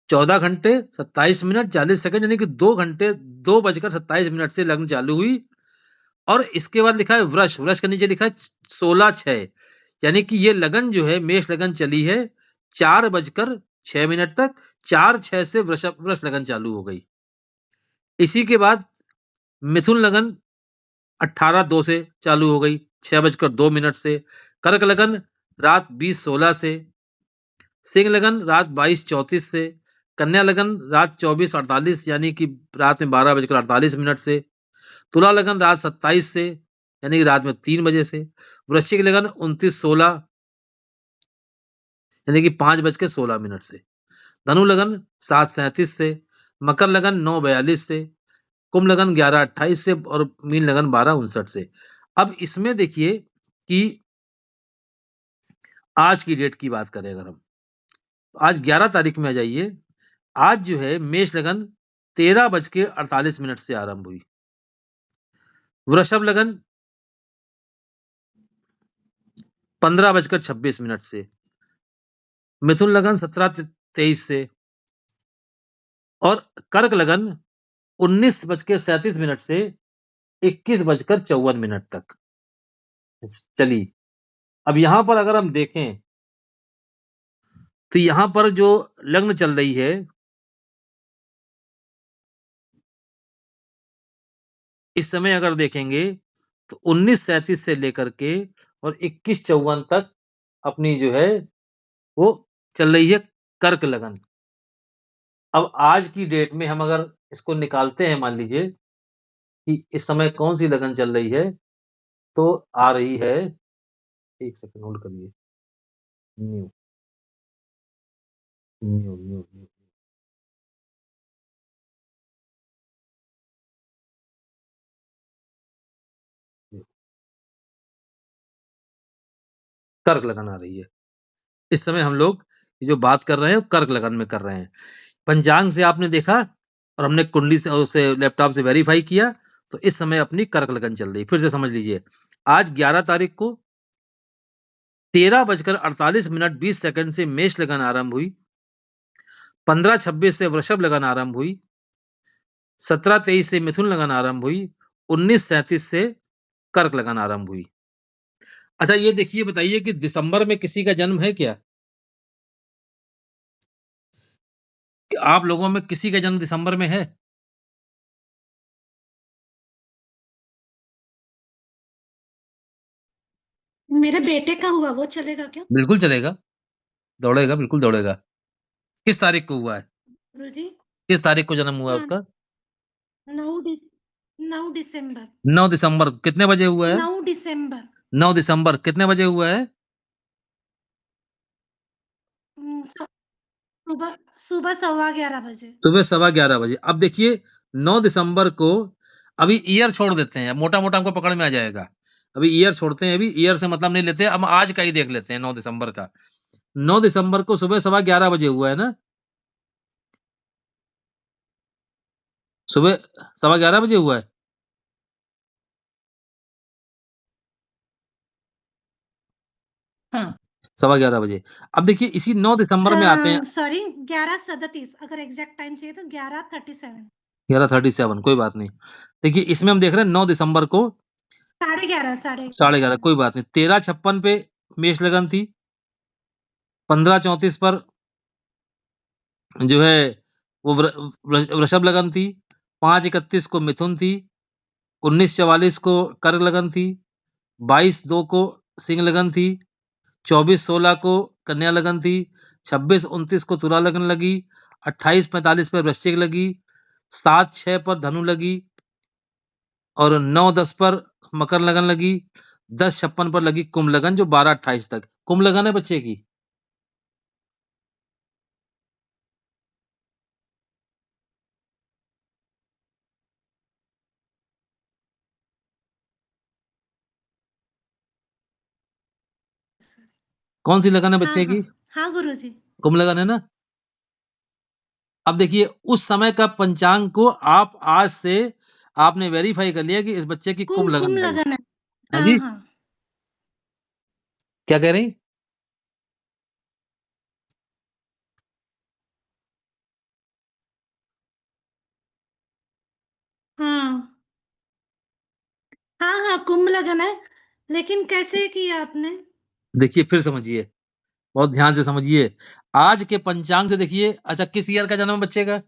14 घंटे 27 मिनट 40 सेकंड यानी कि 2:27 से लग्न चालू हुई। और इसके बाद लिखा है वृष के नीचे लिखा है 16:06 यानी कि ये लगन जो है मेष लगन चली है 4:06 तक। 4:06 से वृष लगन चालू हो गई। इसी के बाद मिथुन लगन 18:02 से चालू हो गई 6:02 से। कर्क लगन रात 20:16 से। सिंह लगन रात 22:34 से। कन्या लगन रात 24:48 यानी कि रात में 12:48 से। तुला लगन रात 27 से यानी कि रात में 3 बजे से। वृश्चिक लगन 29:16 यानी कि 5:16 से। धनु लगन 7:37 से। मकर लगन 9:42 से। कुंभ लगन 11:28 से और मीन लगन 12:59 से। अब इसमें देखिए कि आज की डेट की बात करें अगर हम, आज 11 तारीख में आ जाइए। आज जो है मेष लगन 13:48 से आरंभ हुई। वृषभ लगन 15:26 से। मिथुन लगन 17:23 से। और कर्क लगन 19:37 से 21:54 तक चली। अब यहां पर अगर हम देखें तो यहां पर जो लग्न चल रही है इस समय अगर देखेंगे तो 19:37 से लेकर के और 21:54 तक अपनी जो है वो चल रही है कर्क लगन। अब आज की डेट में हम अगर इसको निकालते हैं, मान लीजिए कि इस समय कौन सी लगन चल रही है, तो आ रही है, एक सेकंड होल्ड करिए, न्यू न्यू न्यू न्यू कर्क लगन आ रही है। इस समय हम लोग जो बात कर रहे हैं कर्क लगन में कर रहे हैं। पंचांग से आपने देखा और हमने कुंडली से उसे लैपटॉप से वेरीफाई किया, तो इस समय अपनी कर्क लगन चल रही है। फिर से समझ लीजिए, आज 11 तारीख को 13:48 से मेष लगन आरंभ हुई। 15:26 से वृषभ लगन आरंभ हुई। 17:23 से मिथुन लगन आरंभ हुई। 19:37 से कर्क लगन आरंभ हुई। अच्छा ये देखिए, बताइए कि दिसंबर में किसी का जन्म है क्या? आप लोगों में किसी का जन्म दिसंबर में है? मेरे बेटे का हुआ, वो चलेगा क्या? बिल्कुल चलेगा, दौड़ेगा, बिल्कुल दौड़ेगा। किस तारीख को हुआ है? गुरुजी किस तारीख को जन्म हुआ है उसका? 9 दिसंबर 9 दिसंबर। कितने बजे हुआ है? 9 दिसंबर 9 दिसंबर कितने बजे हुआ है? सुबह सुबह 11:15 बजे। सुबह 11:15 बजे। अब देखिए 9 दिसंबर को, अभी ईयर छोड़ देते हैं, मोटा-मोटा हमको पकड़ में आ जाएगा। अभी ईयर छोड़ते हैं, अभी ईयर से मतलब नहीं लेते, अब आज का ही देख लेते हैं 9 दिसंबर का। 9 दिसंबर को सुबह 11:15 बजे हुआ है ना? सुबह 11:15 बजे हुआ है। हाँ। 11:15 बजे। अब देखिए इसी 9 दिसंबर में आते हैं। सॉरी 11:37, अगर एग्जैक्ट टाइम चाहिए तो 11:37। 11:37 कोई बात नहीं। देखिए इसमें हम देख रहे हैं 9 दिसंबर को 11:30 11:30 कोई बात नहीं। 13:56 पे मेष लगन थी। 15:34 पर जो है वो वृषभ लगन थी। 5:31 को मिथुन थी। 19:44 को कर्क लगन थी। 22/2 को सिंह लगन थी। 24/16 को कन्या लगन थी। 26-29 को तुला लगन लगी। 28-45 पर वृश्चिक लगी। 7-6 पर धनु लगी और 9-10 पर मकर लगन लगी। 10-56 पर लगी कुंभ लगन, जो 12-28 तक कुंभ लगन है बच्चे की। कौन सी लगन है बच्चे की? हाँ गुरुजी। कुंभ लगन है ना? अब देखिए उस समय का पंचांग को आप आज से आपने वेरीफाई कर लिया कि इस बच्चे की कुंभ लगन है। लगन है। हाँ जी, हाँ। क्या कह रही? हाँ हाँ कुंभ लगन है, लेकिन कैसे किया आपने? देखिए फिर समझिए, बहुत ध्यान से समझिए। आज के पंचांग से देखिए, अच्छा किस ईयर का जन्म है बच्चे का?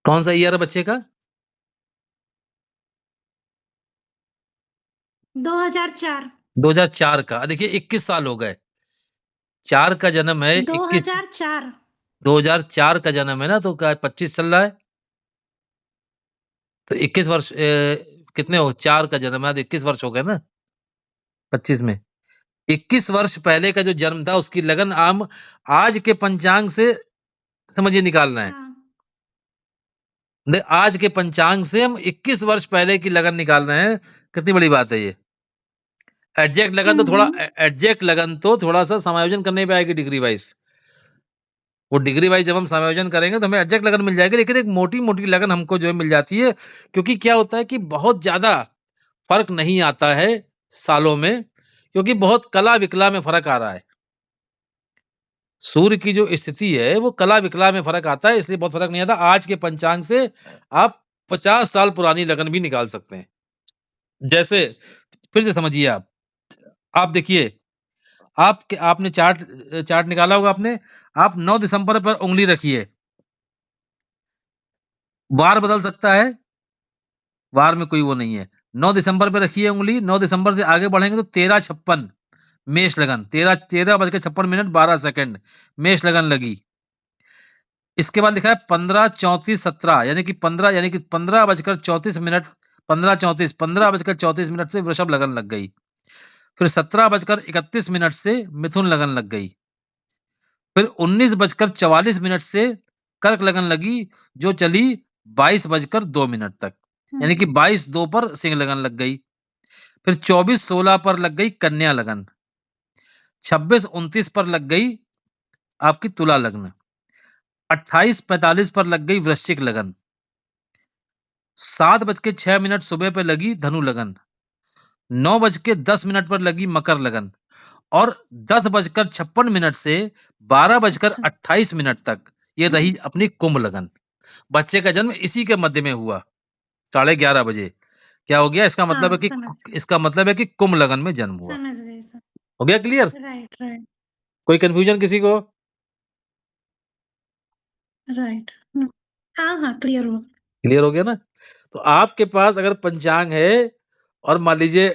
कौन सा ईयर है बच्चे का? 2004। 2004 का। देखिए 21 साल हो गए। 4 का जन्म है, 21 2004। 2004 का जन्म है ना, तो क्या 25 चल रहा है, तो 21 वर्ष कितने हो, 4 का जन्म है तो 21 वर्ष हो गए ना 25 में। 21 वर्ष पहले का जो जन्म था उसकी लगन आम आज के पंचांग से समझिए निकालना है। आज के पंचांग से हम 21 वर्ष पहले की लगन निकाल रहे हैं। कितनी बड़ी बात है ये। एडजेक्ट लगन तो थोड़ा एडजेक्ट लगन तो थोड़ा सा समायोजन करने पे आएगी डिग्री वाइज। वो डिग्री वाइज जब हम समायोजन करेंगे तो हमें एडजेक्ट लगन मिल जाएगी, लेकिन एक मोटी मोटी लगन हमको जो है मिल जाती है, क्योंकि क्या होता है कि बहुत ज्यादा फर्क नहीं आता है सालों में, क्योंकि बहुत कला विकला में फर्क आ रहा है। सूर्य की जो स्थिति है वो कला विकला में फर्क आता है, इसलिए बहुत फर्क नहीं आता। आज के पंचांग से आप 50 साल पुरानी लगन भी निकाल सकते हैं। जैसे फिर से समझिए, आप देखिए, आपने चार्ट निकाला होगा आपने। आप 9 दिसंबर पर उंगली रखिए, वार बदल सकता है, वार में कोई वो नहीं है। 9 दिसंबर पे रखिए उंगली। 9 दिसंबर से आगे बढ़ेंगे तो 13:56 मेष लगन, 13:56 मेष लगन लगी। इसके बाद लिखा है 15:34:17 यानी कि 15:34 15:34 से वृषभ लगन लग गई। फिर 17:31 से मिथुन लगन लग गई। फिर 19:44 से कर्क लगन लगी, जो चली 22:02 तक, यानी कि 22/2 पर सिंह लगन लग गई। फिर 24-16 पर लग गई कन्या लगन। 26-29 पर लग गई आपकी तुला लगन। 28-45 पर लग गई वृश्चिक लगन। 7:06 सुबह पर लगी धनु लगन। 9:10 पर लगी मकर लगन। और 10:56 से 12:28 तक ये रही अपनी कुंभ लगन। बच्चे का जन्म इसी के मध्य में हुआ, 11:30 बजे। क्या हो गया? इसका मतलब है कि कुंभ लगन में जन्म हुआ। समझ गए सर। हो गया क्लियर? राइट कोई कंफ्यूजन किसी को? राइट। हाँ क्लियर हुआ। क्लियर हो गया ना? तो आपके पास अगर पंचांग है और मान लीजिए,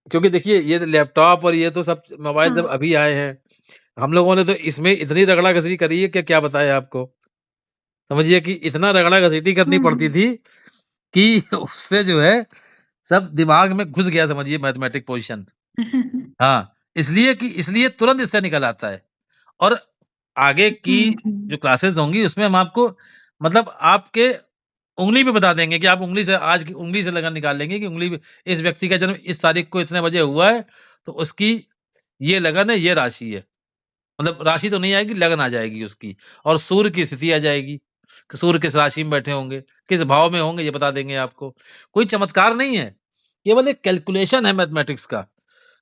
क्योंकि देखिए ये लैपटॉप और ये तो सब मोबाइल जब अभी आए हैं, हम लोगों ने तो इसमें इतनी रगड़ा घसरी करी है कि क्या बताएं आपको। समझिए कि इतना रगड़ा-घसीटी करनी पड़ती थी कि उससे जो है सब दिमाग में घुस गया, समझिए मैथमेटिक पोजीशन। हाँ, इसलिए तुरंत इससे निकल आता है। और आगे की जो क्लासेस होंगी उसमें हम आपको मतलब आपके उँगली पे बता देंगे कि आप आज की उँगली से लगन निकाल लेंगे कि उँगली पे इस व्यक्ति का जन्म इस तारीख को इतने बजे हुआ है, तो उसकी ये लगन है, ये राशि है। मतलब राशि तो नहीं आएगी, लगन आ जाएगी उसकी, और सूर्य की स्थिति आ जाएगी कि सूर्य किस राशि में बैठे होंगे, किस भाव में होंगे, ये बता देंगे आपको। कोई चमत्कार नहीं है, केवल एक कैलकुलेशन है मैथमेटिक्स का,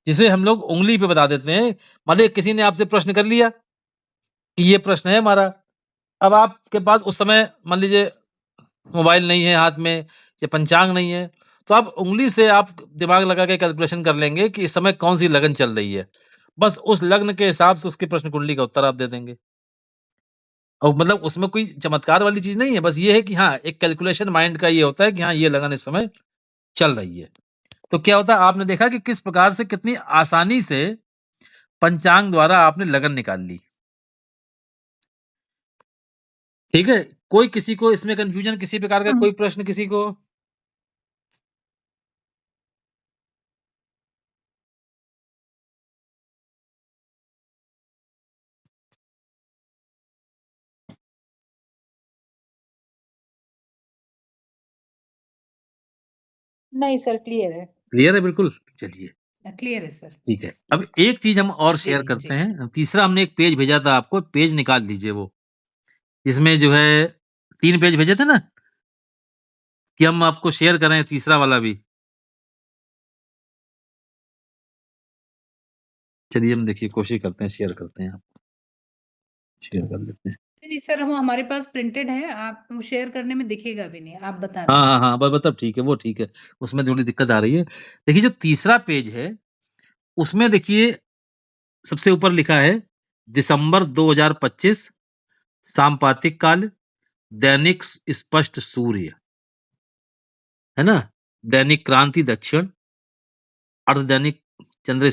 जिसे हम लोग उँगली पे बता देते हैं। मान लीजिए किसी ने आपसे प्रश्न कर लिया कि ये प्रश्न है हमारा, अब आपके पास उस समय मान लीजिए मोबाइल नहीं है हाथ में या पंचांग नहीं है, तो आप उँगली से आप दिमाग लगा के कैलकुलेशन कर लेंगे कि इस समय कौन-सी लगन चल रही है। बस उस लग्न के हिसाब से उसकी प्रश्न कुंडली का उत्तर आप दे देंगे। और मतलब उसमें कोई चमत्कार वाली चीज़ नहीं है, बस ये है कि हाँ, एक कैलकुलेशन माइंड का ये होता है कि हाँ, ये लगन इस समय चल रही है। तो क्या होता है, आपने देखा कि किस प्रकार से कितनी आसानी से पंचांग द्वारा आपने लगन निकाल ली। ठीक है? कोई किसी को इसमें कन्फ्यूजन, किसी प्रकार का कोई प्रश्न किसी को? नहीं सर, क्लियर है। क्लियर है बिल्कुल? चलिए, क्लियर है सर। ठीक है। अब एक चीज़ हम और जी, शेयर जी। करते हैं। तीसरा हमने एक पेज भेजा था आपको, पेज निकाल लीजिए वो। जिसमें जो है 3 पेज भेजे थे ना? कि हम आपको शेयर करें तीसरा वाला भी। चलिए हम देखिए कोशिश करते हैं, शेयर करते हैं आपको। शेयर कर लेते हैं। नहीं सर, वो हमारे पास प्रिंटेड है, आप शेयर करने में दिखेगा भी नहीं, आप बता हाँ, दीजिए। हाँ, हाँ, ब मतलब ठीक है, वो ठीक है। उसमें थोड़ी दिक्कत आ रही है। देखिए जो तीसरा पेज है, उसमें देखिए सबसे ऊपर लिखा है दिसंबर 2025 सांपातिक काल, दैनिक स्पष्ट सूर्य, है ना? दैनिक क्रांति दक्षिण, अर्धदैनिक चंद्र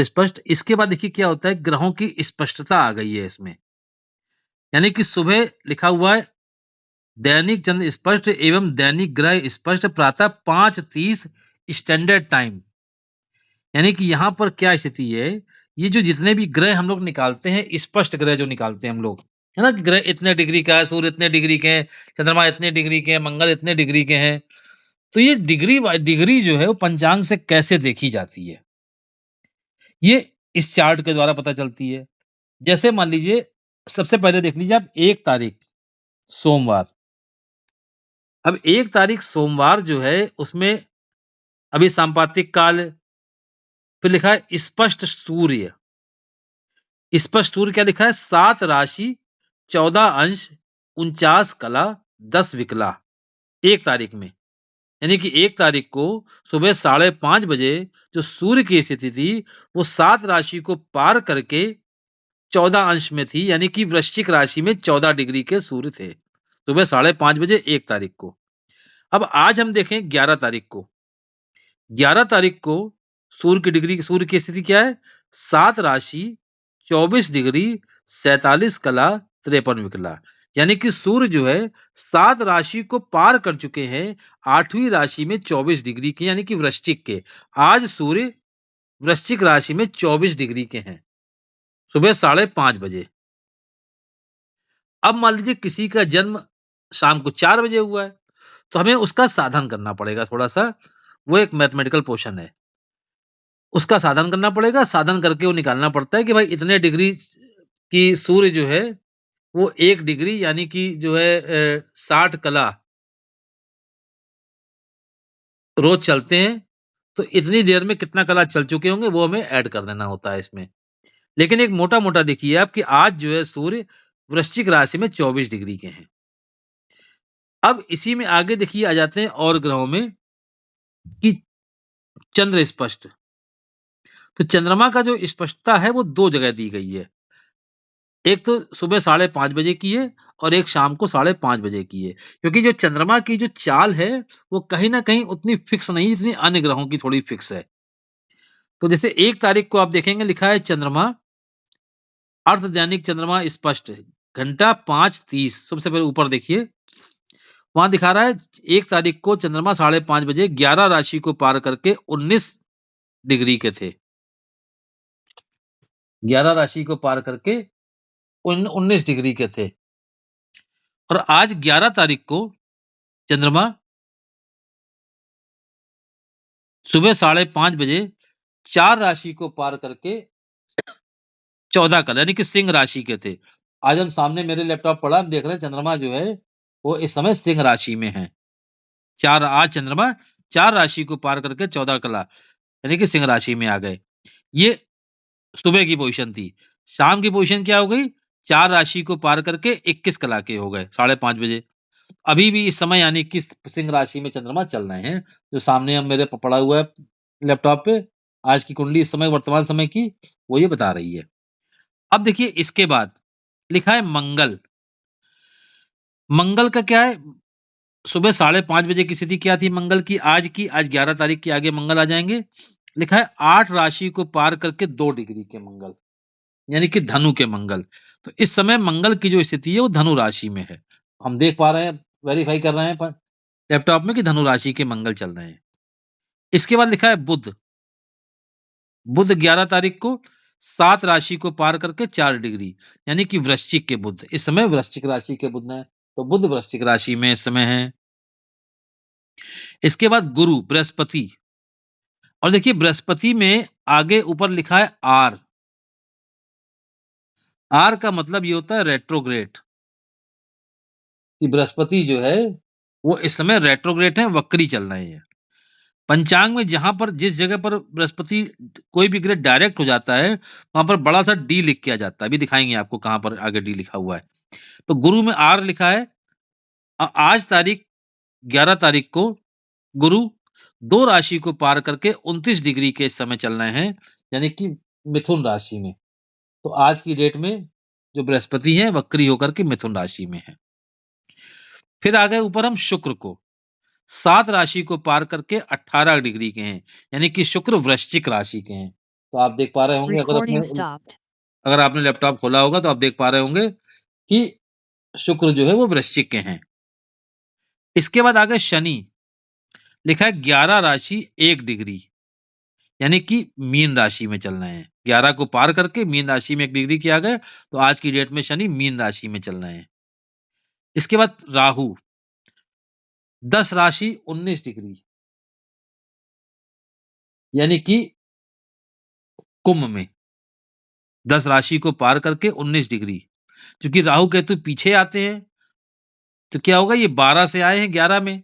स्पष्ट, इसके बाद देखिए क्या होता है, ग्रहों की स्पष्टता आ गई है इसमें। यानी कि सुबह लिखा हुआ है दैनिक चंद्र स्पष्ट एवं दैनिक ग्रह स्पष्ट प्रातः 5:30 स्टैंडर्ड टाइम। यानी कि यहाँ पर क्या स्थिति है, ये जो जितने भी ग्रह हम लोग निकालते हैं, स्पष्ट ग्रह जो निकालते हैं हम लोग, है ना? कि ग्रह इतने डिग्री का है, सूर्य इतने डिग्री के हैं, चंद्रमा इतने डिग्री के हैं, मंगल इतने डिग्री के हैं। तो ये डिग्री बाय डिग्री जो है वो पंचांग से कैसे देखी जाती है, ये इस चार्ट के द्वारा पता चलती है। जैसे मान लीजिए सबसे पहले देख लीजिए आप 1 तारीख सोमवार। अब 1 तारीख सोमवार जो है उसमें अभी सांपातिक काल, फिर लिखा है स्पष्ट सूर्य। स्पष्ट सूर्य क्या लिखा है? 7 राशि, 14 अंश, 49 कला, 10 विकला, 1 तारीख में। यानी कि 1 तारीख को सुबह 5:30 बजे जो सूर्य की स्थिति थी, वो 7 राशि को पार करके 14 अंश में थी, यानी कि वृश्चिक राशि में 14 डिग्री के सूर्य थे। सुबह 5:30 बजे 1 तारीख को। अब आज हम देखें 11 तारीख को। 11 तारीख को सूर्य की स्थिति क्या है? 7 राशि, 24 डिग्री, 47 कला, 53 विकला। यानी कि सूर्य जो है 7 राशि को पार कर चुके हैं, 8वीं राशि में 24 डिग्री के, यानी कि वृश्चिक के। आज सूर्य वृश्चिक राशि में 24 डिग्री के हैं, सुबह 5:30 बजे। अब मान लीजिए किसी का जन्म शाम को 4 बजे हुआ है, तो हमें उसका साधन करना पड़ेगा थोड़ा-सा, वो एक मैथमेटिकल पोर्शन है। उसका साधन करना पड़ेगा, साधन करके वो निकालना पड़ता है कि भाई इतने डिग्री की सूर्य जो है, वो 1 डिग्री यानी कि जो है 60 कला रोज़ चलते हैं, तो इतनी देर में कितना कला चल चुके होंगे, वो हमें ऐड कर देना होता है इसमें। लेकिन एक मोटा-मोटा देखिए आप कि आज जो है सूर्य वृश्चिक राशि में 24 डिग्री के हैं। अब इसी में आगे देखिए आ जाते हैं और ग्रहों में कि चंद्र स्पष्ट। तो चंद्रमा का जो स्पष्टता है वो 2 जगह दी गई है। एक तो सुबह 5:30 बजे की है और एक शाम को 5:30 बजे की है। क्योंकि जो चंद्रमा की जो चाल है, वो कहीं न कहीं उतनी फिक्स नहीं, जितनी अन्य ग्रहों की थोड़ी फिक्स है। तो जैसे 1 तारीख को आप देखेंगे लिखा है चंद्रमा, अर्धदैनिक चंद्रमा स्पष्ट, घंटा 5:30। सबसे पहले ऊपर देखिए, वहां दिखा रहा है 1 तारीख को चंद्रमा 5:30 बजे 11 राशि को पार करके 19 डिग्री के थे। 11 राशि को पार करके 19 डिग्री के थे। और आज 11 तारीख को चंद्रमा सुबह 5:30 बजे 4 राशि को पार करके 14 कल यानी कि सिंह राशि के थे। आज हम सामने मेरे लैपटॉप पड़ा, हम देख रहे हैं चंद्रमा जो है वो इस समय सिंह राशि में है। आज चंद्रमा 4 राशि को पार करके 14 कला यानी कि सिंह राशि में आ गए। ये सुबह की पोजीशन थी। शाम की पोजीशन क्या हो गई? 4 राशि को पार करके 21 कला के हो गए 5:30 बजे। अभी भी इस समय यानी कि सिंह राशि में चंद्रमा चल रहे हैं, जो सामने हम मेरे पड़ा हुआ है लैपटॉप पे। आज की कुंडली इस समय वर्तमान समय की वो ये बता रही है। अब देखिए इसके बाद लिखा है मंगल। मंगल का क्या है? सुबह 5:30 बजे की स्थिति क्या थी मंगल की? आज 11 तारीख की, आगे मंगल आ जाएंगे। लिखा है 8 राशि को पार करके 2 डिग्री के मंगल यानी कि धनु के मंगल। तो इस समय मंगल की जो स्थिति है वो धनु राशि में है। हम देख पा रहे हैं, वेरीफाई कर रहे हैं लैपटॉप में कि धनु राशि के मंगल चल रहे हैं। इसके बाद लिखा है बुध। बुध 11 तारीख को 7 राशि को पार करके 4 डिग्री यानी कि वृश्चिक के बुध। इस समय वृश्चिक राशि के बुध है, तो बुध वृश्चिक राशि में इस समय है। इसके बाद गुरु बृहस्पति, और देखिए बृहस्पति में आगे ऊपर लिखा है आर। आर का मतलब ये होता है रेट्रोग्रेड, कि बृहस्पति जो है वो इस समय रेट्रोग्रेड है, वक्री चल रहे हैं। पंचांग में जहां पर जिस जगह पर बृहस्पति कोई भी ग्रह डायरेक्ट हो जाता है वहां पर बड़ा सा डी लिख किया जाता है। अभी दिखाएंगे आपको कहां पर आगे डी लिखा हुआ है। तो गुरु में आर लिखा है। आज तारीख 11 तारीख को गुरु 2 राशि को पार करके 29 डिग्री के समय चल रहे हैं यानी कि मिथुन राशि में। तो आज की डेट में जो बृहस्पति है वक्री होकर के मिथुन राशि में है। फिर आ गए ऊपर हम शुक्र को। 7 राशि को पार करके 18 डिग्री के हैं यानी कि शुक्र वृश्चिक राशि के हैं। तो आप देख पा रहे होंगे, अगर आपने लैपटॉप खोला होगा तो आप देख पा रहे होंगे कि शुक्र जो है वो वृश्चिक के हैं। इसके बाद आ गए शनि। लिखा है 11 राशि 1 डिग्री यानी कि मीन राशि में चल रहे हैं। 11 को पार करके मीन राशि में 1 डिग्री किया गया। तो आज की डेट में शनि मीन राशि में चल रहे हैं। इसके बाद राहु 10 राशि 19 डिग्री यानी कि कुंभ में 10 राशि को पार करके 19 डिग्री। क्योंकि राहु केतु पीछे आते हैं तो क्या होगा, ये 12 से आए हैं 11 में,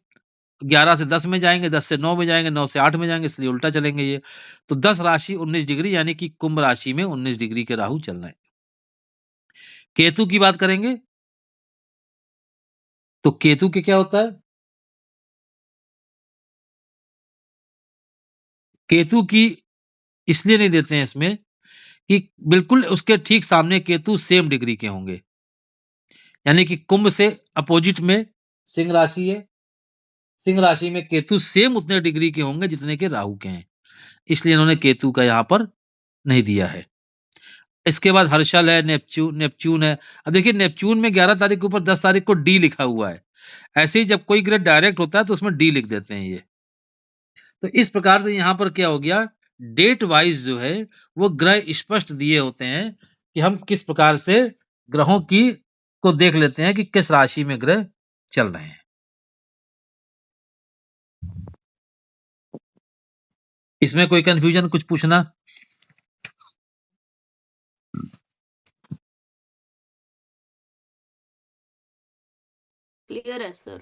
11 से 10 में जाएंगे, 10 से 9 में जाएंगे, 9 से 8 में जाएंगे, इसलिए उल्टा चलेंगे ये। तो 10 राशि 19 डिग्री यानी कि कुंभ राशि में 19 डिग्री के राहु चल रहे हैं। केतु की बात करेंगे तो केतु के क्या होता है? केतु की इसलिए नहीं देते हैं इसमें कि बिल्कुल उसके ठीक सामने केतु सेम डिग्री के होंगे यानी कि कुंभ से अपोजिट में सिंह राशि है। सिंह राशि में केतु सेम उतने डिग्री के होंगे जितने के राहु के हैं, इसलिए इन्होंने केतु का यहां पर नहीं दिया है। इसके बाद हर्षल है, नेपच्यून है। अब देखिए नेपच्यून में 11 तारीख के ऊपर 10 तारीख को डी लिखा हुआ है। ऐसे ही जब कोई ग्रह डायरेक्ट होता है तो उसमें डी लिख देते हैं ये। तो इस प्रकार से यहां पर क्या हो गया, डेट वाइज जो है वो ग्रह स्पष्ट दिए होते हैं कि हम किस प्रकार से ग्रहों की को देख लेते हैं कि किस राशि में ग्रह चल रहे हैं। इसमें कोई कंफ्यूजन, कुछ पूछना? क्लियर है सर।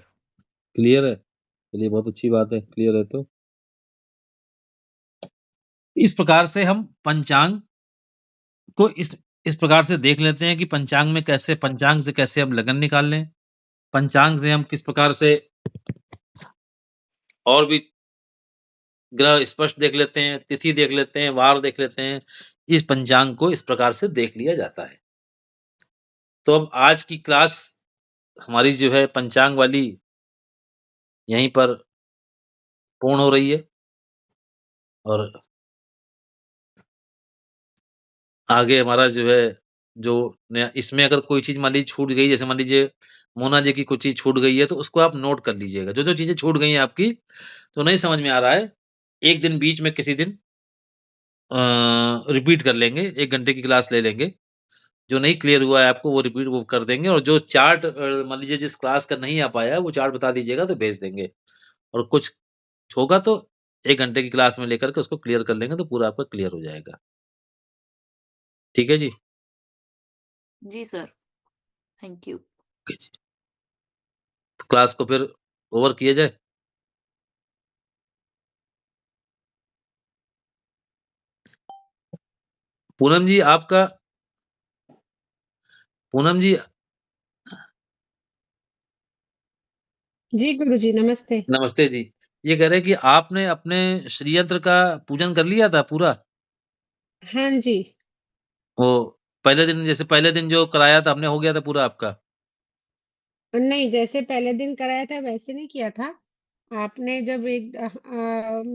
क्लियर है, चलिए बहुत अच्छी बात है, क्लियर है। तो इस प्रकार से हम पंचांग को इस प्रकार से देख लेते हैं कि पंचांग में कैसे, पंचांग से कैसे हम लगन निकाल लें, पंचांग से हम किस प्रकार से और भी ग्रह स्पष्ट देख लेते हैं, तिथि देख लेते हैं, वार देख लेते हैं। इस पंचांग को इस प्रकार से देख लिया जाता है। तो अब आज की क्लास हमारी जो है पंचांग वाली यहीं पर पूर्ण हो रही है और आगे हमारा जो है जो नया इसमें अगर कोई चीज़ मान लीजिए छूट गई, जैसे मान लीजिए मोना जी की कुछ चीज़ छूट गई है, तो उसको आप नोट कर लीजिएगा। जो-जो चीज़ें छूट गई हैं आपकी, तो नहीं समझ में आ रहा है, एक दिन बीच में किसी दिन रिपीट कर लेंगे, 1 घंटे की क्लास ले लेंगे। जो नहीं क्लियर हुआ है आपको वो रिपीट वो कर देंगे, और जो चार्ट मान लीजिए जिस क्लास का नहीं आ पाया है, वो चार्ट बता दीजिएगा तो भेज देंगे। और कुछ होगा तो 1 घंटे की क्लास में लेकर के उसको क्लियर कर लेंगे, तो पूरा आपका क्लियर हो जाएगा। ठीक है जी? जी सर, थैंक यू। ओके जी। तो क्लास को फिर ओवर किया जाए? पूनम जी आपका पूनम जी जी गुरुजी, नमस्ते। नमस्ते जी। ये कह रहे हैं कि आपने अपने श्रीयंत्र का पूजन कर लिया था पूरा? हाँ जी। वो पहले दिन, जैसे पहले दिन जो कराया था हमने, हो गया था पूरा आपका? नहीं, जैसे पहले दिन कराया था वैसे नहीं किया था। आपने जब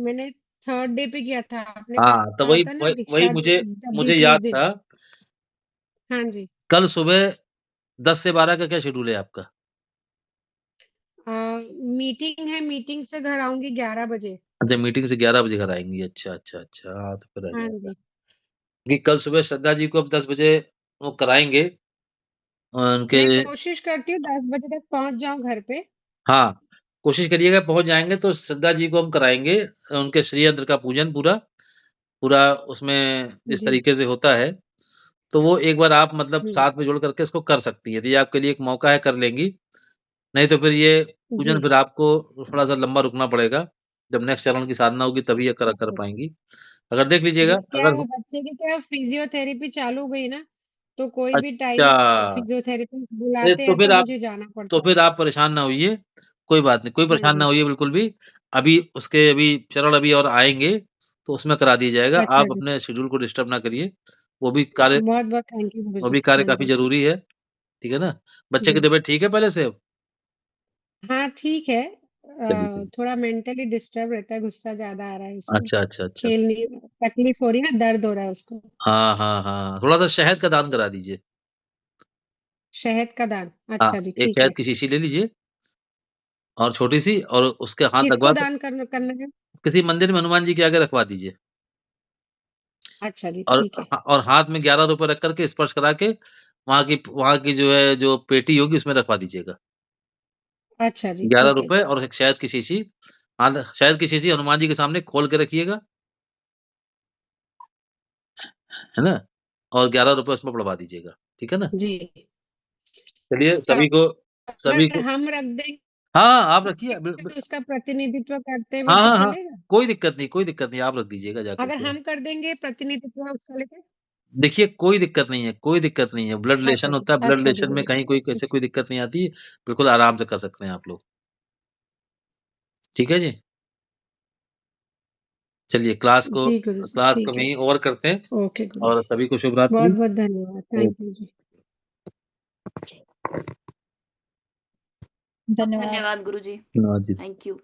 मैंने 3rd डे पे किया था। आपने हाँ, तो कहा वही था ना वही वही दीक्षा मुझे जब दी मुझे थी उस याद दिन। था। हाँ जी। कल सुबह 10 से 12 का क्या शेड्यूल है आपका? अ, मीटिंग है, मीटिंग से घर आऊँगी 11 बजे। अच्छा, मीटिंग से 11 बजे घर आएँगी। अच्छा, अच्छा, अच्छा। हाँ, तो फिर आ हाँ जाएगा। जी। कि कल सुबह श्रद्धा जी को हम 10 बजे वो कराएँगे। उनके मैं कोशिश करती हूँ 10 बजे तक पहुँच जाऊँ घर पे। हाँ, कोशिश करिएगा पहुँच जाएँगे तो श्रद्धा जी को हम कराएँगे उनके श्रीयंत्र का पूजन पूरा। पूरा उसमें जिस जी। तरीके से होता है, तो वो एक बार आप मतलब हुँ। साथ में जुड़ करके इसको कर सकती हैं। तो ये आपके लिए एक मौका है, कर लेंगी। नहीं तो फिर ये पूजन जी। फिर आपको थोड़ा-सा लंबा रुकना पड़ेगा। जब नेक्स्ट चरण की साधना होगी तभी ये कर अच्छा। पाएँगी। अगर देख लीजिएगा, जी, क्या अगर है हो बच्चे की क्या फिजियोथेरेपी चालू हो गई ना, तो कोई भी अच्छा। टाइम फिजियोथेरेपिस्ट अरे बुलाते हैं तो मुझे जाना तो पड़ता है। फिर आप परेशान ना होइए, कोई बात नहीं, कोई हाँ परेशान ना जी। होइए बिल्कुल भी। अभी चरण अभी और आएँगे, तो उसमें करा दिया जाएगा। अच्छा आप जी। अपने शेड्यूल को डिस्टर्ब ना करिए। वो भी कार्य बहुत-बहुत थैंक यू वो गुरुजी। भी कार्य हाँ काफ़ी जी। ज़रूरी है, ठीक है ना? बच्चे की जी। तबीयत ठीक है पहले से अब? हाँ, ठीक है। चलिए, चलिए। थोड़ा मेंटली डिस्टर्ब रहता है, गुस्सा ज़्यादा आ रहा है उसको। अच्छा, अच्छा, अच्छा। खेल नहीं तकलीफ हो रही है ना, दर्द हो रहा है उसको। हाँ, हाँ, हाँ। थोड़ा-सा शहद का दान करा दीजिए। शहद का दान। हाँ, अच्छा जी, एक ठीक शहद है। की शीशी ले लीजिए और छोटी-सी, और उसके हाथ लगवा किसको कर दान करना है? किसी मंदिर में हनुमान जी के आगे रखवा दीजिए। अच्छा जी, और ठीक है। और हाथ में ₹11 रख कर के स्पर्श करा के वहाँ की जो है जो पेटी होगी उसमें रखवा दीजिएगा। अच्छा जी, ठीक है। ₹11 और एक शहद की शीशी। हाँ, शहद की शीशी हनुमान जी के सामने खोल के रखिएगा, है ना? और ₹11 उसमें पड़वा दीजिएगा, ठीक है ना? जी। चलिए सभी अगर को हम रख देंगे हाँ, हाँ, आप रखिए। ब ब तो उसका प्रतिनिधित्व करते हुए हाँ, तो हाँ, हाँ। चलेगा? कोई दिक्कत नहीं, आप रख दीजिएगा जाकर अगर के। हम कर देंगे प्रतिनिधित्व उसका लेके? देखिए, कोई दिक्कत नहीं है, कोई दिक्कत नहीं है। ब्लड रिलेशन होता है, ब्लड अच्छा जी रिलेशन में गुरुजी। कहीं कोई कैसे कोई दिक्कत नहीं आती है। बिल्कुल आराम से कर सकते हैं आप लोग। ठीक है जी? चलिए जी गुरुजी, क्लास को ठीक है। वहीं ओवर करते हैं, ओके और गुरुजी। सभी को शुभ रात्रि। बहुत-बहुत धन्यवाद। ओ थैंक यू जी। धन्यवाद। धन्यवाद गुरुजी, धन्यवाद जी। Thank you.